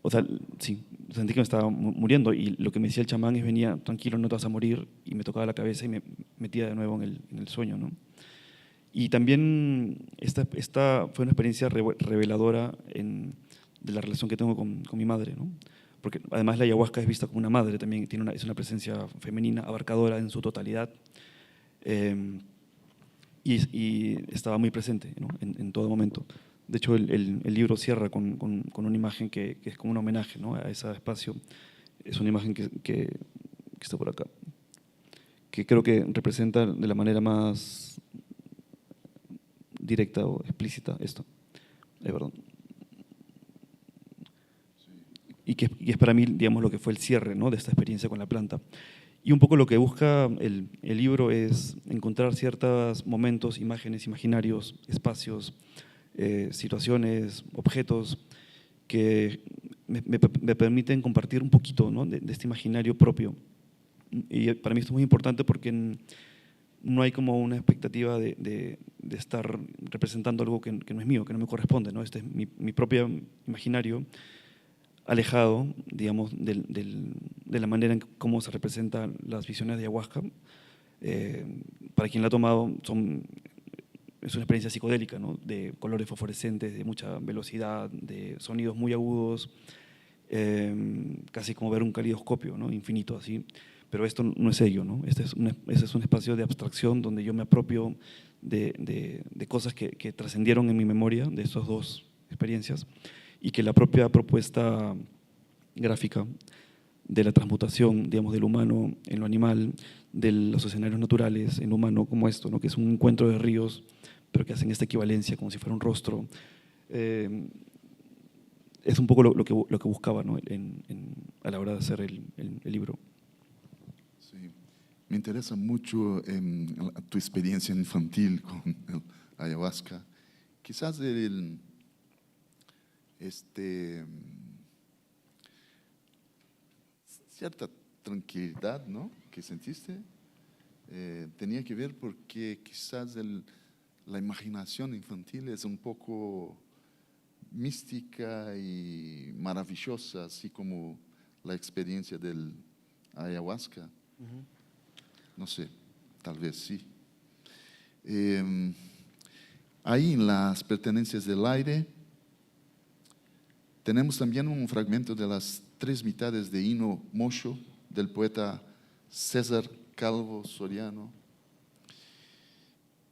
O sea, sí, sentí que me estaba muriendo y lo que me decía el chamán es: venía, tranquilo, no te vas a morir, y me tocaba la cabeza y me metía de nuevo en el sueño, ¿no? Y también esta fue una experiencia reveladora de la relación que tengo con mi madre, ¿no? Porque además la ayahuasca es vista como una madre, también es una presencia femenina, abarcadora en su totalidad, y estaba muy presente, ¿no? en todo momento. De hecho, el libro cierra con una imagen que es como un homenaje, ¿no? a ese espacio. Es una imagen que está por acá, que creo que representa de la manera más directa o explícita esto. Perdón. Y que es para mí, digamos, lo que fue el cierre, ¿no? de esta experiencia con la planta. Y un poco lo que busca el libro es encontrar ciertos momentos, imágenes, imaginarios, espacios, situaciones, objetos que me permiten compartir un poquito, ¿no? de este imaginario propio. Y para mí esto es muy importante porque no hay como una expectativa de estar representando algo que no es mío, que no me corresponde, ¿no? Este es mi propio imaginario, alejado, digamos, de la manera en cómo se representan las visiones de ayahuasca. Para quien la ha tomado, es una experiencia psicodélica, ¿no? De colores fosforescentes, de mucha velocidad, de sonidos muy agudos, casi como ver un calidoscopio, ¿no? Infinito así. Pero esto no es ello, ¿no? Este es un espacio de abstracción donde yo me apropio de cosas que trascendieron en mi memoria de estas 2 experiencias, y que la propia propuesta gráfica de la transmutación, digamos, del humano en lo animal, de los escenarios naturales en lo humano, como esto, ¿no? que es un encuentro de ríos, pero que hacen esta equivalencia como si fuera un rostro. Es un poco lo que buscaba, ¿no? a la hora de hacer el libro. Sí. me interesa mucho tu experiencia infantil con el ayahuasca. Quizás cierta tranquilidad, ¿no?, que sentiste, tenía que ver porque quizás la imaginación infantil es un poco mística y maravillosa, así como la experiencia del ayahuasca. No sé, tal vez sí. Ahí en las pertenencias del aire tenemos también un fragmento de las 3 mitades de Hino Mocho, del poeta César Calvo Soriano.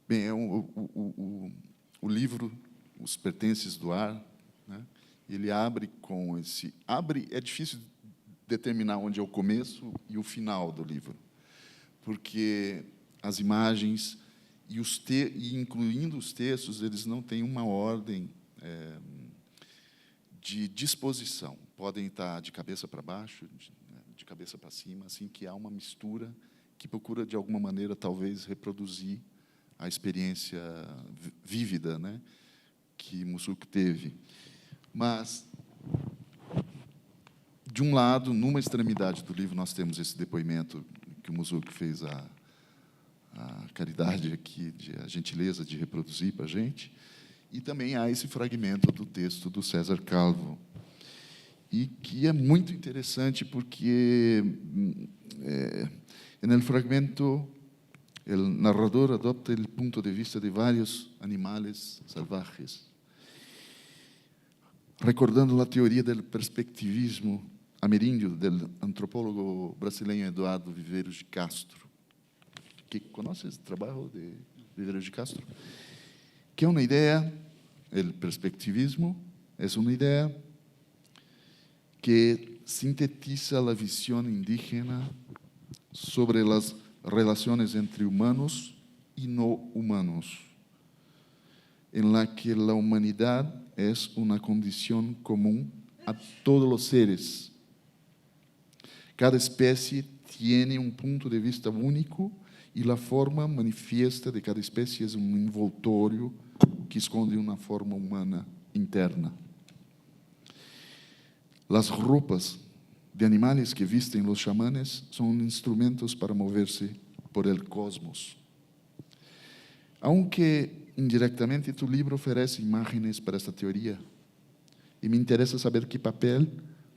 Bem, o livro, Os Pertences do Ar, né? Ele abre com esse... é difícil determinar onde é o começo e o final do livro, porque as imagens e incluindo os textos, eles não têm uma ordem de disposição. Podem estar de cabeça para baixo, de cabeça para cima, assim que há uma mistura que procura, de alguma maneira, talvez reproduzir a experiência vívida, né, que Mussuk teve. Mas, de um lado, numa extremidade do livro, nós temos esse depoimento que o Mussuk fez a caridade aqui, a gentileza de reproduzir para a gente, e também há esse fragmento do texto do César Calvo, e que é muito interessante porque no fragmento o narrador adopta o ponto de vista de vários animais salvajes, recordando a teoria do perspectivismo ameríndio do antropólogo brasileiro Eduardo Viveiros de Castro, que conhece o trabalho de Viveiros de Castro, que é uma ideia, o perspectivismo é uma ideia que sintetiza a visão indígena sobre as relações entre humanos e não humanos, em la que a humanidade é uma condição comum a todos os seres. Cada espécie tem um ponto de vista único e a forma manifiesta de cada espécie é um envoltório que esconde uma forma humana interna. As roupas de animais que vistem os xamanes são instrumentos para mover-se por el cosmos. Aunque indirectamente tu livro oferece imágenes para esta teoria, e me interessa saber que papel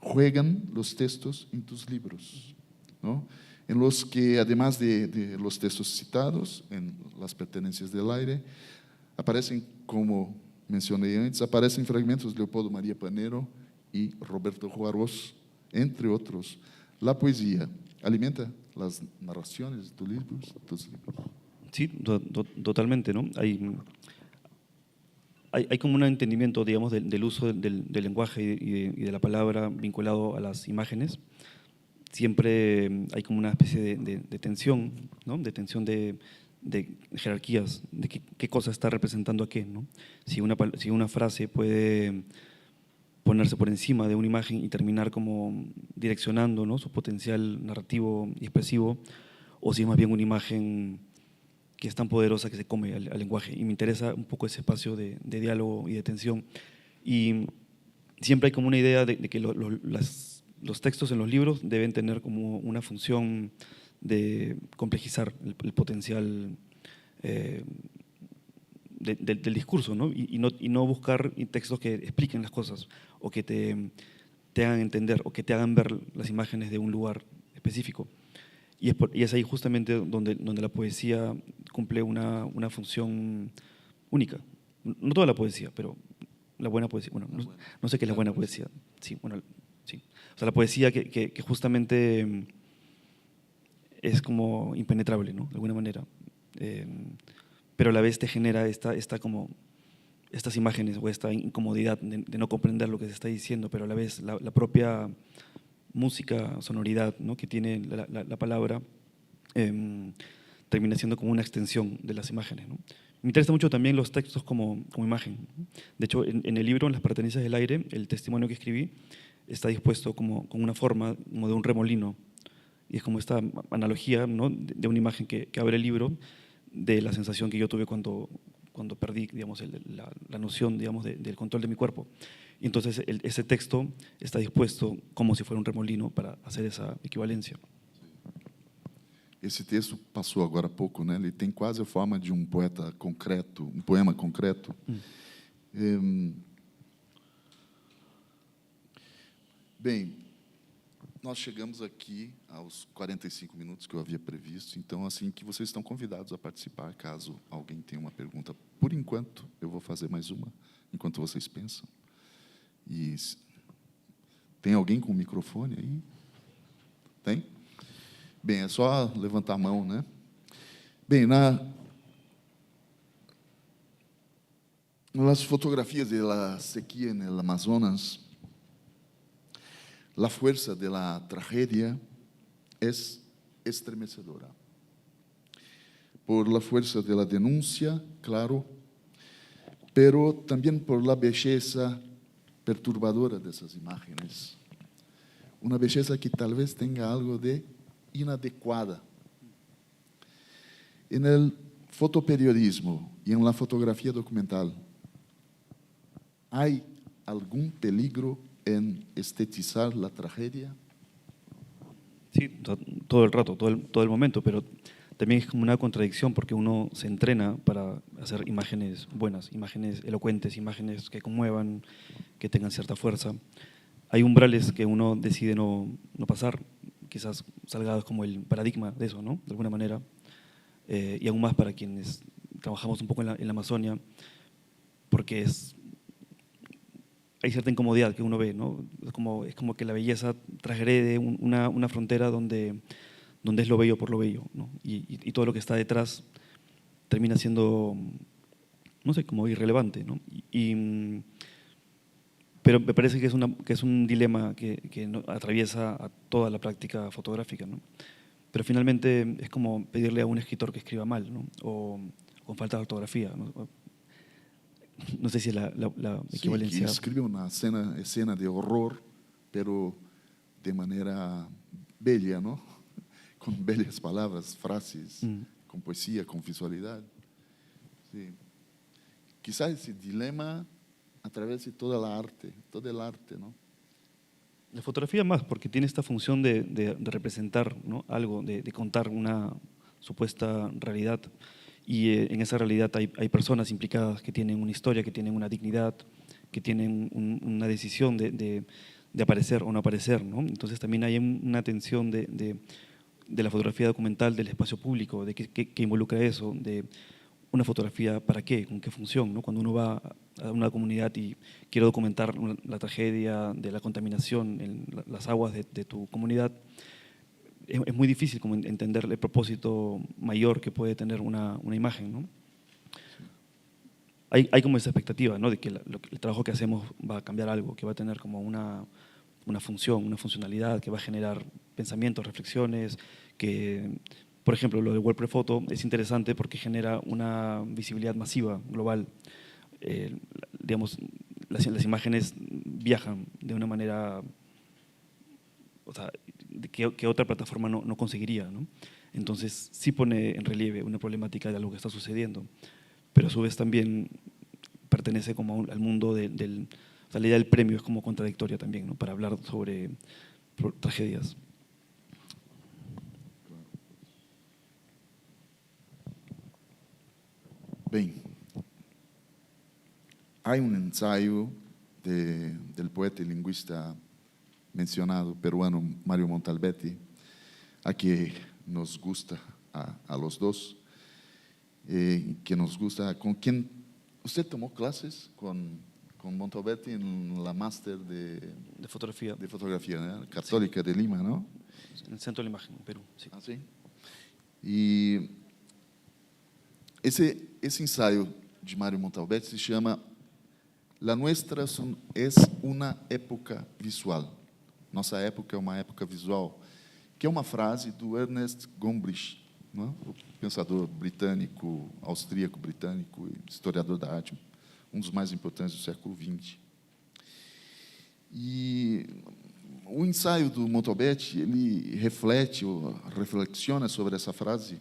juegan os textos em tus livros, ¿no?, en los que, además de los textos citados en las pertenencias del aire, aparecen, como mencioné antes, aparecen fragmentos de Leopoldo María Panero y Roberto Juarós, entre otros. La poesía alimenta las narraciones de tus libros. Sí, totalmente, ¿no? Hay como un entendimiento, digamos, del uso del lenguaje y de la palabra vinculado a las imágenes. Siempre hay como una especie de tensión, ¿no?, de tensión de jerarquías, de qué cosa está representando a qué, ¿no? Si una frase puede ponerse por encima de una imagen y terminar como direccionando, ¿no?, su potencial narrativo y expresivo, o si es más bien una imagen que es tan poderosa que se come al lenguaje. Y me interesa un poco ese espacio de diálogo y de tensión. Y siempre hay como una idea de que los textos en los libros deben tener como una función de complejizar el potencial del discurso, ¿no? Y no buscar textos que expliquen las cosas o que te hagan entender o que te hagan ver las imágenes de un lugar específico. Y es ahí justamente donde la poesía cumple una función única. No toda la poesía, pero la buena poesía. Bueno, no sé qué es la buena poesía. Sí, bueno, sí. O sea, la poesía que justamente es como impenetrable, ¿no?, de alguna manera. Pero a la vez te genera estas imágenes o esta incomodidad de no comprender lo que se está diciendo, pero a la vez la propia música, sonoridad, ¿no?, que tiene la palabra termina siendo como una extensión de las imágenes, ¿no? Me interesan mucho también los textos como imagen. De hecho, en el libro, en las pertenencias del aire, el testimonio que escribí está dispuesto con una forma como de un remolino Y es como esta analogía, ¿no?, de una imagen que abre el libro, de la sensación que yo tuve cuando perdí, digamos, la noción, digamos, del control de mi cuerpo. Y entonces ese texto está dispuesto como si fuera un remolino para hacer esa equivalencia. Esse texto passou agora há pouco, né? Ele tem quase a forma de um poeta concreto, um poema concreto. Bem, nós chegamos aqui aos 45 minutos que eu havia previsto, então, assim, que vocês estão convidados a participar, caso alguém tenha uma pergunta. Por enquanto, eu vou fazer mais uma, enquanto vocês pensam. E tem alguém com o microfone aí? Tem? Bem, é só levantar a mão, né? Bem, nas fotografias da sequía no Amazonas, la fuerza de la tragedia es estremecedora. Por la fuerza de la denuncia, claro, pero también por la belleza perturbadora de esas imágenes. Una belleza que tal vez tenga algo de inadecuada. En el fotoperiodismo y en la fotografía documental, ¿hay algún peligro en estetizar la tragedia? Sí, todo el rato, todo el momento, pero también es como una contradicción porque uno se entrena para hacer imágenes buenas, imágenes elocuentes, imágenes que conmuevan, que tengan cierta fuerza. Hay umbrales que uno decide no pasar, quizás salgados como el paradigma de eso, ¿no?, de alguna manera, y aún más para quienes trabajamos un poco en la Amazonia, porque hay cierta incomodidad que uno ve, ¿no? Es como que la belleza transgrede una frontera donde es lo bello por lo bello, ¿no? Y todo lo que está detrás termina siendo, no sé, como irrelevante, ¿no? Pero me parece que es un dilema que atraviesa a toda la práctica fotográfica, ¿no? Pero finalmente es como pedirle a un escritor que escriba mal, ¿no?, o con falta de ortografía, ¿no? No sé si es la equivalencia. Sí, que escribe una escena de horror, pero de manera bella, ¿no? Con bellas palabras, frases, con poesía, con visualidad. Sí. Quizás ese dilema atraviese todo el arte, ¿no? La fotografía más, porque tiene esta función de representar, ¿no?, algo, de contar una supuesta realidad. Y en esa realidad hay personas implicadas que tienen una historia, que tienen una dignidad, que tienen una decisión de aparecer o no aparecer, ¿no? Entonces también hay una tensión de la fotografía documental del espacio público, de qué involucra eso, de una fotografía para qué, con qué función, ¿no? Cuando uno va a una comunidad y quiere documentar la tragedia de la contaminación en las aguas de tu comunidad, es muy difícil como entender el propósito mayor que puede tener una imagen, ¿no? Hay como esa expectativa, ¿no?, de que el trabajo que hacemos va a cambiar algo, que va a tener como una función, una funcionalidad, que va a generar pensamientos, reflexiones, que, por ejemplo, lo de WordPress Photo es interesante porque genera una visibilidad masiva, global. Digamos, las imágenes viajan de una manera, o sea, que otra plataforma no conseguiría, ¿no? Entonces sí pone en relieve una problemática de algo que está sucediendo, pero a su vez también pertenece como al mundo o sea, la idea del premio es como contradictoria también, ¿no?, para hablar sobre tragedias. Bem, há um ensaio del poeta e linguista mencionado peruano Mario Montalbetti, a que nos gusta a los dos, que nos gusta, con quien usted tomó clases con Montalbetti en la máster de fotografía, ¿no?, Católica, sí, de Lima, ¿no? En el Centro de la Imagen, en Perú, sí. Ah, sí. Y ese ensayo de Mario Montalbetti se llama La nuestra es una época visual. Nossa época é uma época visual, que é uma frase do Ernest Gombrich, não é?, o pensador britânico, austríaco britânico, historiador da arte, um dos mais importantes do século XX. E o ensaio do Montalbán, ele reflete ou reflexiona sobre essa frase,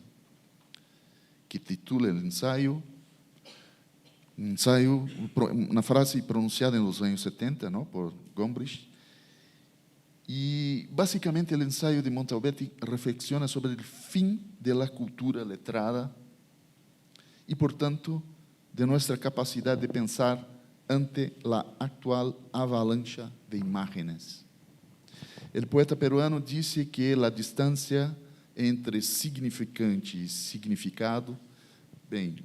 que titula o ensaio, uma frase pronunciada nos anos 70, não, por Gombrich. E, basicamente, o ensaio de Montalbán reflexiona sobre o fim da cultura letrada e, portanto, de nossa capacidade de pensar ante a atual avalancha de imágenes. O poeta peruano disse que a distância entre significante e significado, bem,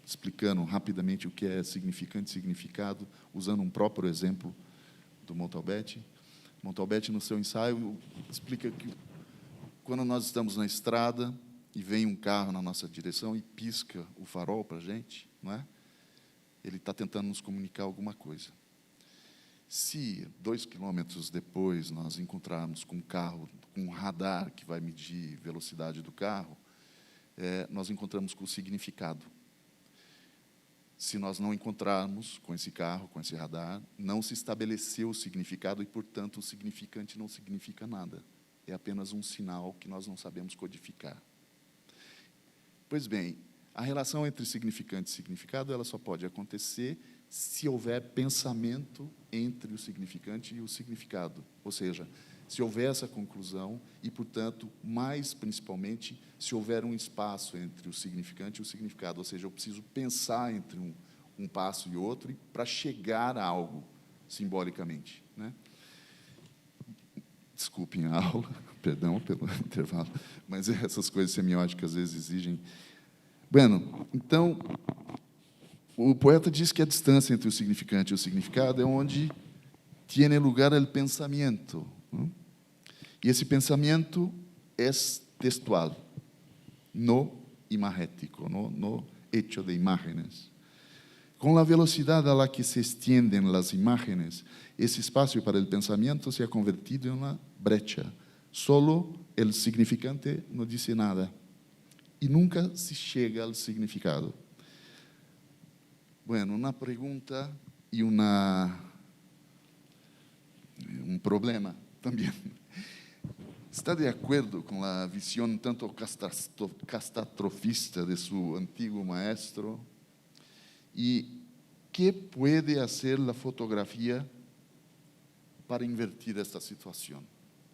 explicando rapidamente o que é significante e significado, usando um próprio exemplo do Montalbán. Montalbán, no seu ensaio, explica que quando nós estamos na estrada e vem um carro na nossa direção e pisca o farol para a gente, não é? Ele está tentando nos comunicar alguma coisa. Se 2 quilômetros depois nós encontrarmos com um carro, com um radar que vai medir a velocidade do carro, nós encontramos com o significado. Se nós não encontrarmos com esse carro, com esse radar, não se estabeleceu o significado e, portanto, o significante não significa nada. É apenas um sinal que nós não sabemos codificar. Pois bem, a relação entre significante e significado ela só pode acontecer se houver pensamento entre o significante e o significado. Ou seja, se houver essa conclusão e, portanto, mais principalmente, se houver um espaço entre o significante e o significado. Ou seja, eu preciso pensar entre um passo e outro para chegar a algo, simbolicamente, né? Desculpem a aula, perdão pelo intervalo, mas essas coisas semióticas às vezes exigem. Bueno, então, o poeta diz que a distância entre o significante e o significado é onde tiene lugar o pensamento. E esse pensamento é textual, no imagético, no hecho de imágenes. Com a velocidade a la que se extienden as imágenes, esse espaço para o pensamento se ha convertido em uma brecha. Solo o significante não diz nada. E nunca se chega ao significado. Bueno, uma pergunta e um problema também. Está de acordo com a visão tanto catastrofista de seu antigo maestro? E que pode fazer a fotografia para invertir esta situação?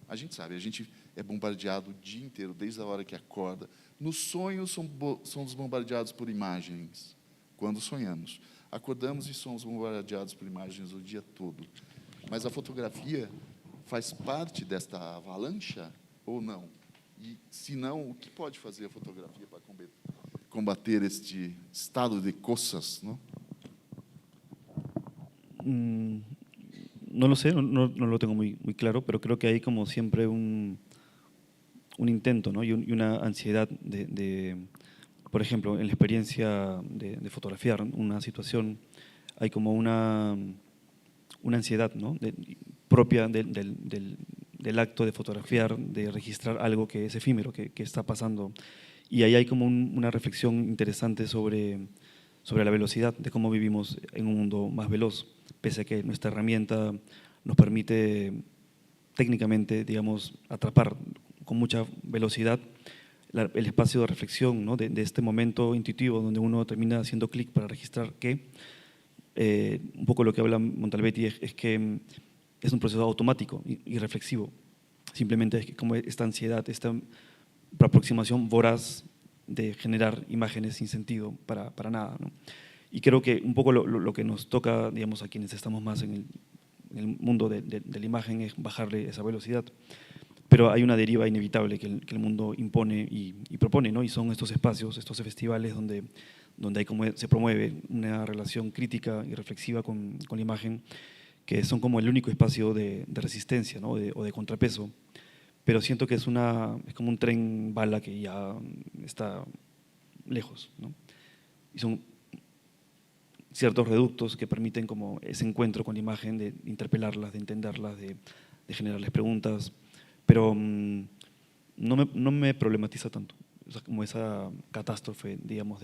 A gente sabe, a gente é bombardeado o dia inteiro, desde a hora que acorda. Nos sonhos somos bombardeados por imagens, quando sonhamos. Acordamos e somos bombardeados por imagens o dia todo. Mas a fotografia faz parte desta avalanche ou não? E, se não, o que pode fazer a fotografia para combater este estado de cosas, não? No lo sé, no lo tengo muy claro, pero creo que hay como siempre un intento, ¿no? y una ansiedad por ejemplo, en la experiencia de fotografiar una situación, hay como una ansiedad, ¿no? Propia del acto de fotografiar, de registrar algo que es efímero, que está pasando. Y ahí hay como una reflexión interesante sobre la velocidad, de cómo vivimos en un mundo más veloz, pese a que nuestra herramienta nos permite técnicamente, digamos, atrapar con mucha velocidad el espacio de reflexión, ¿no? de este momento intuitivo donde uno termina haciendo clic para registrar que, un poco lo que habla Montalbetti es que es un proceso automático y reflexivo. Simplemente es que como esta ansiedad, esta aproximación voraz de generar imágenes sin sentido para nada, ¿no? Y creo que un poco lo que nos toca, digamos, a quienes estamos más en el mundo de la imagen es bajarle esa velocidad. Pero hay una deriva inevitable que el mundo impone y propone, ¿no? Y son estos espacios, estos festivales donde hay como se promueve una relación crítica y reflexiva con la imagen, que son como el único espacio de resistencia, ¿no? o de contrapeso. Pero siento que es como un tren bala que ya está lejos, ¿no? Y son ciertos reductos que permiten como ese encuentro con la imagen, de interpelarlas, de entenderlas, de generarles preguntas, pero no me problematiza tanto, o sea, como esa catástrofe, digamos,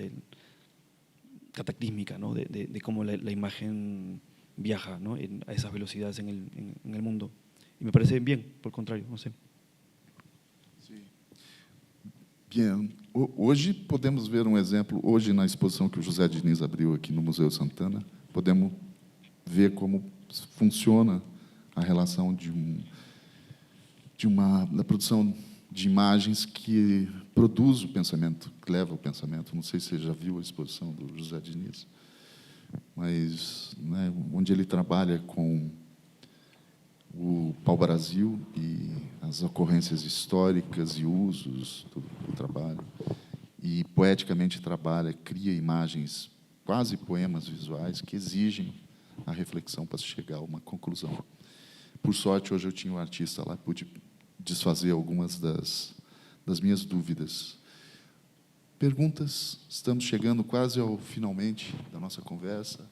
cataclísmica, ¿no? de cómo la imagen viaja, ¿no? a esas velocidades en el mundo. me parece bien, por el contrario, no sé. Bien, hoje podemos ver exemplo, hoje na exposição que o José Diniz abriu aqui no Museu Santana, podemos ver como funciona a relação da produção de imagens que produz o pensamento, que leva o pensamento. Não sei se você já viu a exposição do José Diniz, mas né, onde ele trabalha com o pau-brasil e as ocorrências históricas e usos do trabalho, e poeticamente trabalha, cria imagens, quase poemas visuais, que exigem a reflexão para se chegar a uma conclusão. Por sorte, hoje eu tinha um artista lá, pude desfazer algumas das minhas dúvidas. Perguntas? Estamos chegando quase ao finalmente da nossa conversa.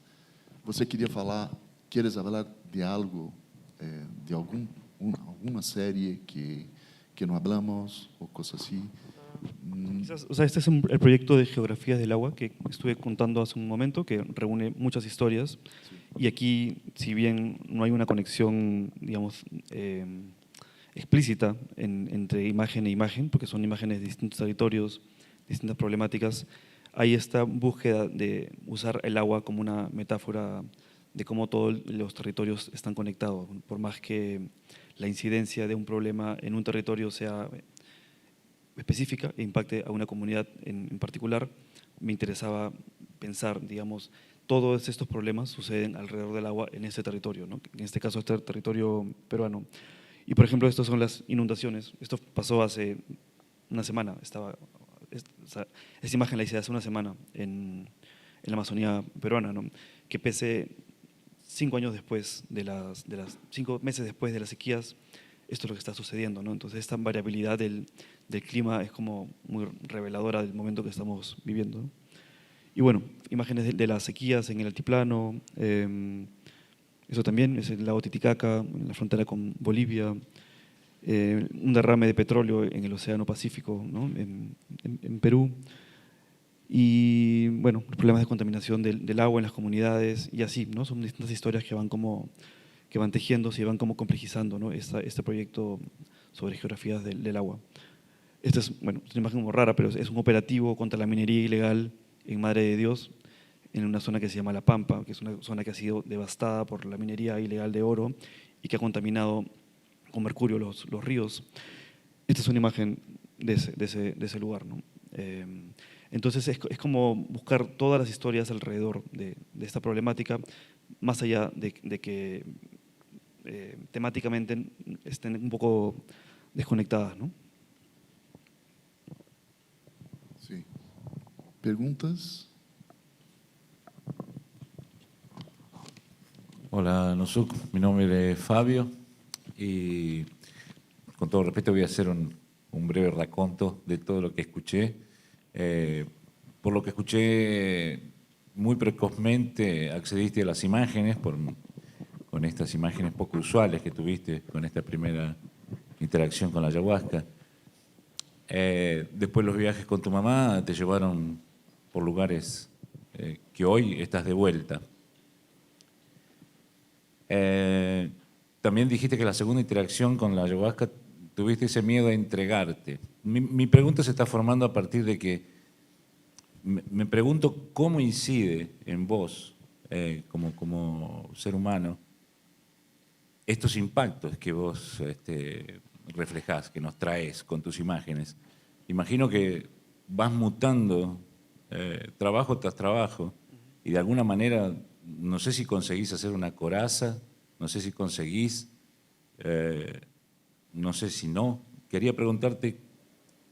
Você queria falar, queres falar de algo, de alguma série que no hablamos o cosas así? Quizás, o sea, este es el proyecto de Geografías del Agua que estuve contando hace un momento, que reúne muchas historias. Sí. Y aquí, si bien no hay una conexión, digamos, explícita entre imagen e imagen, porque son imágenes de distintos territorios, distintas problemáticas, hay esta búsqueda de usar el agua como una metáfora de cómo todos los territorios están conectados. Por más que la incidencia de un problema en un territorio sea específica e impacte a una comunidad en particular, me interesaba pensar, digamos, todos estos problemas suceden alrededor del agua en ese territorio, ¿no? En este caso, este territorio peruano. Y, por ejemplo, estas son las inundaciones. Esto pasó hace una semana. Esta imagen la hice hace una semana en la Amazonía peruana, ¿no? Que pese 5 años después de 5 meses después de las sequías, esto es lo que está sucediendo, ¿no? Entonces, esta variabilidad del clima es como muy reveladora del momento que estamos viviendo, ¿no? Y bueno, imágenes de las sequías en el altiplano, eso también es el lago Titicaca, en la frontera con Bolivia, un derrame de petróleo en el Océano Pacífico, ¿no? en Perú, y bueno, los problemas de contaminación del agua en las comunidades, y así, ¿no? Son distintas historias que van tejiéndose y van como complejizando, ¿no? este proyecto sobre geografías del agua. Esta es, bueno, es una imagen muy rara, pero es un operativo contra la minería ilegal en Madre de Dios, en una zona que se llama La Pampa, que es una zona que ha sido devastada por la minería ilegal de oro y que ha contaminado con mercurio los ríos. Esta es una imagen de ese lugar, ¿no? Entonces es como buscar todas las historias alrededor de esta problemática, más allá de que temáticamente estén un poco desconectadas, ¿no? Sí. ¿Preguntas? Hola, Nosuk. Mi nombre es Fabio y con todo respeto voy a hacer un breve raconto de todo lo que escuché. Por lo que escuché, muy precozmente accediste a las imágenes con estas imágenes poco usuales que tuviste con esta primera interacción con la ayahuasca. Después los viajes con tu mamá te llevaron por lugares que hoy estás de vuelta. También dijiste que la segunda interacción con la ayahuasca tuviste ese miedo a entregarte. Mi pregunta se está formando a partir de que me pregunto cómo incide en vos, como ser humano, estos impactos que vos reflejás, que nos traes con tus imágenes. Imagino que vas mutando trabajo tras trabajo y de alguna manera, no sé si conseguís hacer una coraza, no sé si conseguís, no sé si no. Quería preguntarte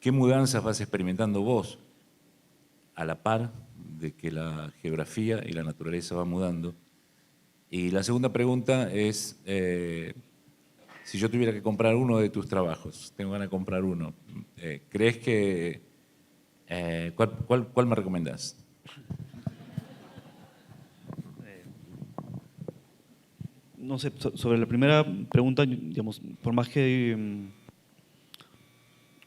qué mudanzas vas experimentando vos a la par de que la geografía y la naturaleza van mudando. Y la segunda pregunta es, si yo tuviera que comprar uno de tus trabajos, tengo ganas de comprar uno, ¿crees que, cuál me recomendás? No sé, sobre la primera pregunta, digamos, por más que…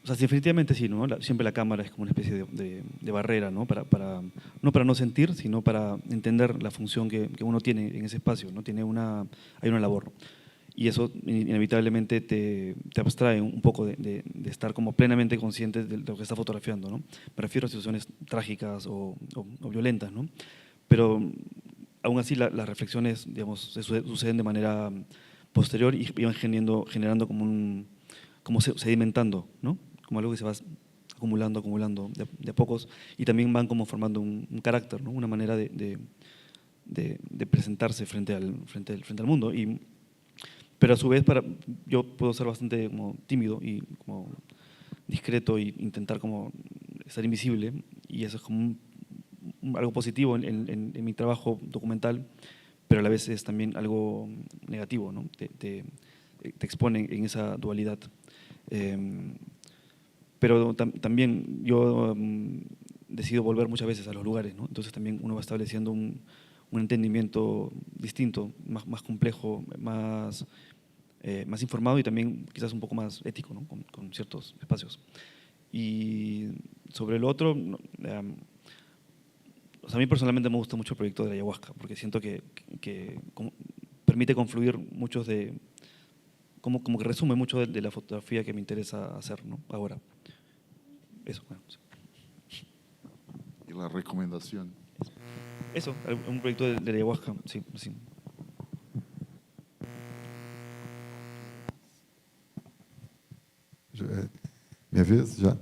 o sea, definitivamente sí, ¿no? Siempre la cámara es como una especie de barrera, ¿no? No para no sentir, sino para entender la función que uno tiene en ese espacio, ¿no? Hay una labor. y eso inevitablemente te abstrae un poco de estar como plenamente consciente de lo que estás fotografiando, ¿no? Me refiero a situaciones trágicas o violentas, ¿no? Pero aún así las reflexiones, digamos, suceden de manera posterior y van generando como sedimentando, ¿no? Como algo que se va acumulando de a pocos, y también van como formando un carácter, ¿no? Una manera de presentarse frente al mundo. Pero a su vez, yo puedo ser bastante como tímido y como discreto e intentar como estar invisible, y eso es como algo positivo en mi trabajo documental, pero a la vez es también algo negativo, ¿no? Te expone en esa dualidad. Pero también yo decido volver muchas veces a los lugares, ¿no? Entonces también uno va estableciendo un entendimiento distinto, más complejo, más informado y también quizás un poco más ético, ¿no? Con ciertos espacios. Y sobre lo otro, o sea, a mí personalmente me gusta mucho el proyecto de la ayahuasca, porque siento que permite confluir muchos como que resume mucho de la fotografía que me interesa hacer, ¿no? Ahora. Eso, bueno, sí. Y la recomendación. Eso, un proyecto de la ayahuasca, sí, sí. Minha vez já.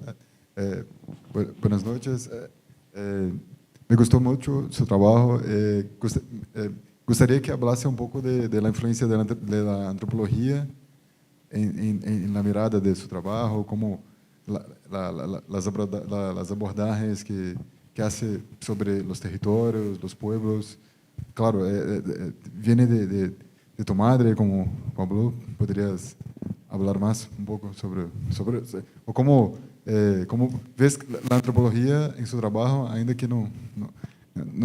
Buenas noches. Me gostou muito seu trabalho. Gostaria que hablasse um pouco de la influência da antropologia na mirada de seu trabalho, como las abordagens que hace sobre os territórios, os pueblos. Claro, viene de tu madre, como Pablo. Poderias hablar más un poco sobre o cómo ves la antropología en su trabajo, ainda que no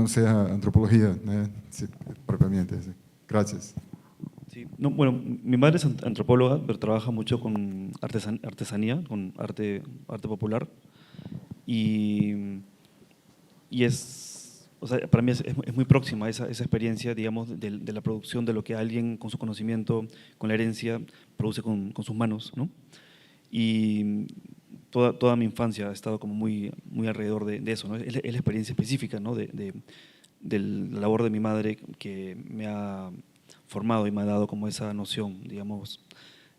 sea antropología, ¿no? Sí, propiamente. Sí. Gracias. Sí. No, bueno, mi madre es antropóloga, pero trabaja mucho con artesanía, con arte popular, y es, o sea, para mí es muy próxima esa experiencia, digamos, de la producción de lo que alguien con su conocimiento, con la herencia, produce con sus manos, ¿no? Y toda mi infancia ha estado como muy alrededor de eso, ¿no? Es la experiencia específica, ¿no? de la labor de mi madre que me ha formado y me ha dado como esa noción, digamos,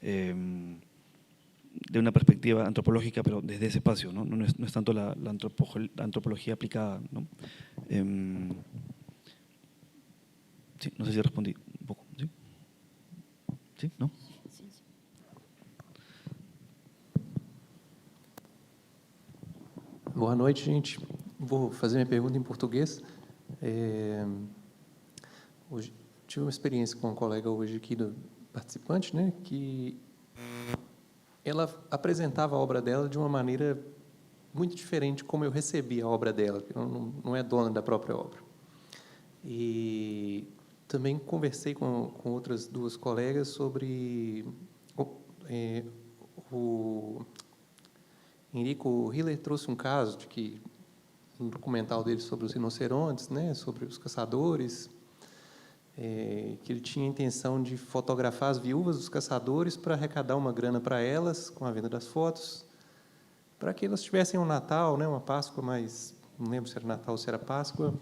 de una perspectiva antropológica, pero desde ese espacio, ¿no? No es tanto la antropología aplicada, ¿no? Sí, no sé si respondí un poco. ¿Sí? ¿Sí? ¿No? Boa noite, gente. Vou fazer minha pergunta em português. Hoje tive uma experiência com um colega hoje aqui do participante, né, que ela apresentava a obra dela de uma maneira muito diferente como eu recebi a obra dela. Ela não é dona da própria obra. E também conversei com outras duas colegas sobre o Enrico Hiller trouxe um caso de que um documental dele sobre os rinocerontes, né, sobre os caçadores, que ele tinha a intenção de fotografar as viúvas dos caçadores para arrecadar uma grana para elas com a venda das fotos, para que elas tivessem um Natal, né, uma Páscoa, mas não lembro se era Natal ou se era Páscoa,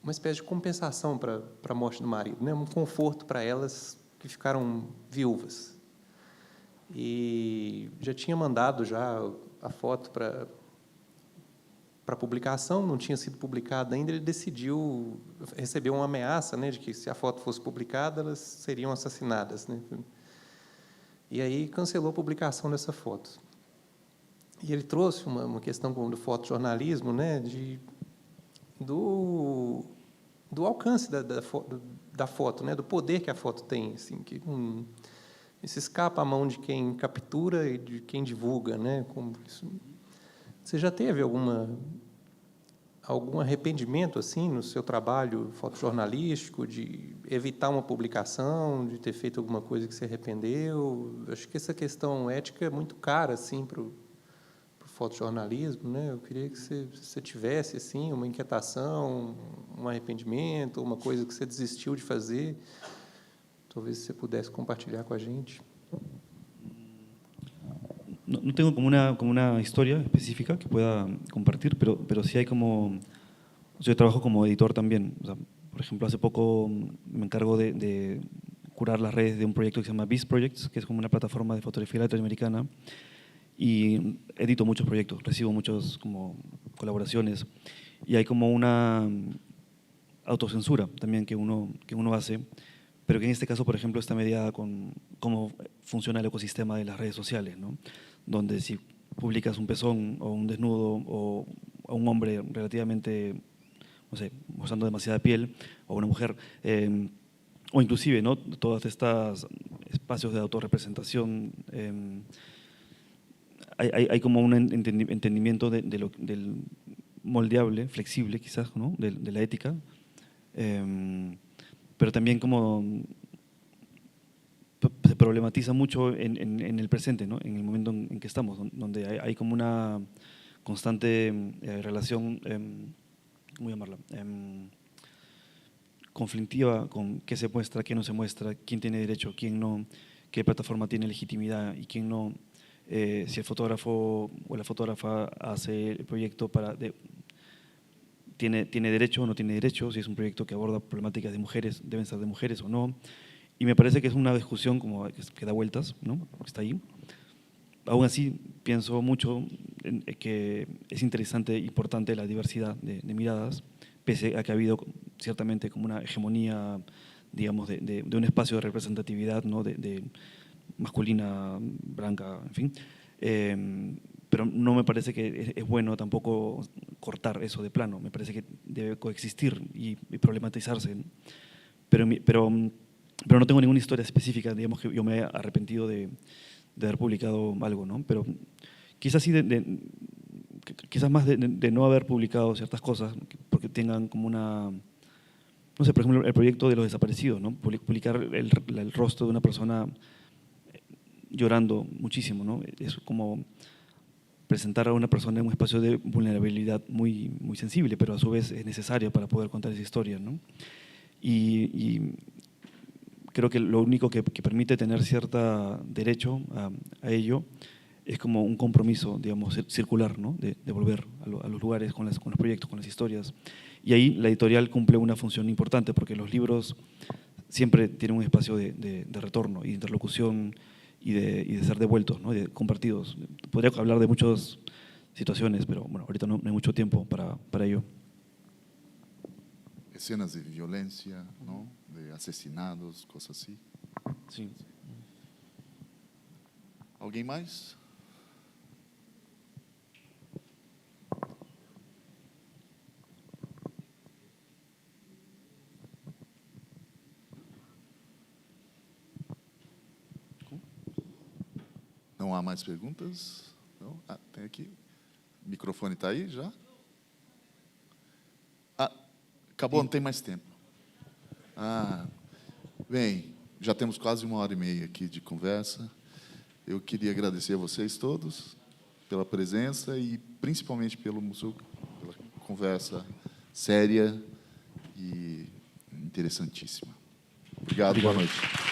uma espécie de compensação para a morte do marido, né, um conforto para elas que ficaram viúvas. E já tinha mandado a foto para publicação, não tinha sido publicada ainda. Ele recebeu uma ameaça, né, de que se a foto fosse publicada, elas seriam assassinadas, né? E aí cancelou a publicação dessa foto. E ele trouxe uma questão do fotojornalismo, né, do alcance da foto, né, do poder que a foto tem, assim, que isso escapa à mão de quem captura e de quem divulga, né? Como isso. Você já teve algum arrependimento assim no seu trabalho fotojornalístico de evitar uma publicação, de ter feito alguma coisa que se arrependeu? Acho que essa questão ética é muito cara assim para o fotojornalismo, né? Eu queria que você tivesse assim uma inquietação, um arrependimento, uma coisa que você desistiu de fazer. Talvez você pudesse compartilhar com a gente. No tengo como una historia específica que pueda compartir, pero sí hay como... Yo trabajo como editor también. O sea, por ejemplo, hace poco me encargo de curar las redes de un proyecto que se llama Beast Projects, que es como una plataforma de fotografía latinoamericana, y edito muchos proyectos, recibo muchas como colaboraciones, y hay como una autocensura también que uno hace, pero que en este caso, por ejemplo, está mediada con cómo funciona el ecosistema de las redes sociales, ¿no? Donde si publicas un pezón o un desnudo o a un hombre relativamente, no sé, mostrando demasiada piel, o una mujer, o inclusive, ¿no?, todos estos espacios de autorrepresentación, hay como un entendimiento del moldeable, flexible quizás, ¿no?, de la ética, pero también como se problematiza mucho en el presente, ¿no?, en el momento en que estamos, donde hay como una constante relación, ¿cómo llamarla?, conflictiva con qué se muestra, qué no se muestra, quién tiene derecho, quién no, qué plataforma tiene legitimidad y quién no, si el fotógrafo o la fotógrafa hace el proyecto tiene derecho o no tiene derecho, si es un proyecto que aborda problemáticas de mujeres, deben ser de mujeres o no. Y me parece que es una discusión como que da vueltas, ¿no?, está ahí. Aún así, pienso mucho en que es interesante e importante la diversidad de miradas, pese a que ha habido ciertamente como una hegemonía, digamos, de un espacio de representatividad, ¿no?, de masculina, blanca, en fin. Pero no me parece que es bueno tampoco cortar eso de plano, me parece que debe coexistir y problematizarse, ¿no? Pero no tengo ninguna historia específica, digamos, que yo me he arrepentido de haber publicado algo, ¿no? Pero quizás sí quizás más de no haber publicado ciertas cosas, porque tengan como una, no sé, por ejemplo, el proyecto de los desaparecidos, ¿no? Publicar el rostro de una persona llorando muchísimo, ¿no? Es como presentar a una persona en un espacio de vulnerabilidad muy, muy sensible, pero a su vez es necesario para poder contar esa historia, ¿no? Y creo que lo único que permite tener cierto derecho a ello es como un compromiso, digamos, circular, ¿no?, de volver a los lugares con los proyectos, con las historias. Y ahí la editorial cumple una función importante, porque los libros siempre tienen un espacio de retorno y de interlocución y de ser devueltos, ¿no?, de compartidos. Podría hablar de muchas situaciones, pero bueno, ahorita no hay mucho tiempo para ello. Escenas de violencia, ¿no?, de asesinados, cosas así. Sí. ¿Alguien más? Não há mais perguntas? Não? Ah, tem aqui. O microfone está aí já? Ah, acabou, não tem mais tempo. Ah, bem, já temos quase 1h30 aqui de conversa. Eu queria agradecer a vocês todos pela presença e principalmente pela conversa séria e interessantíssima. Obrigado, boa noite.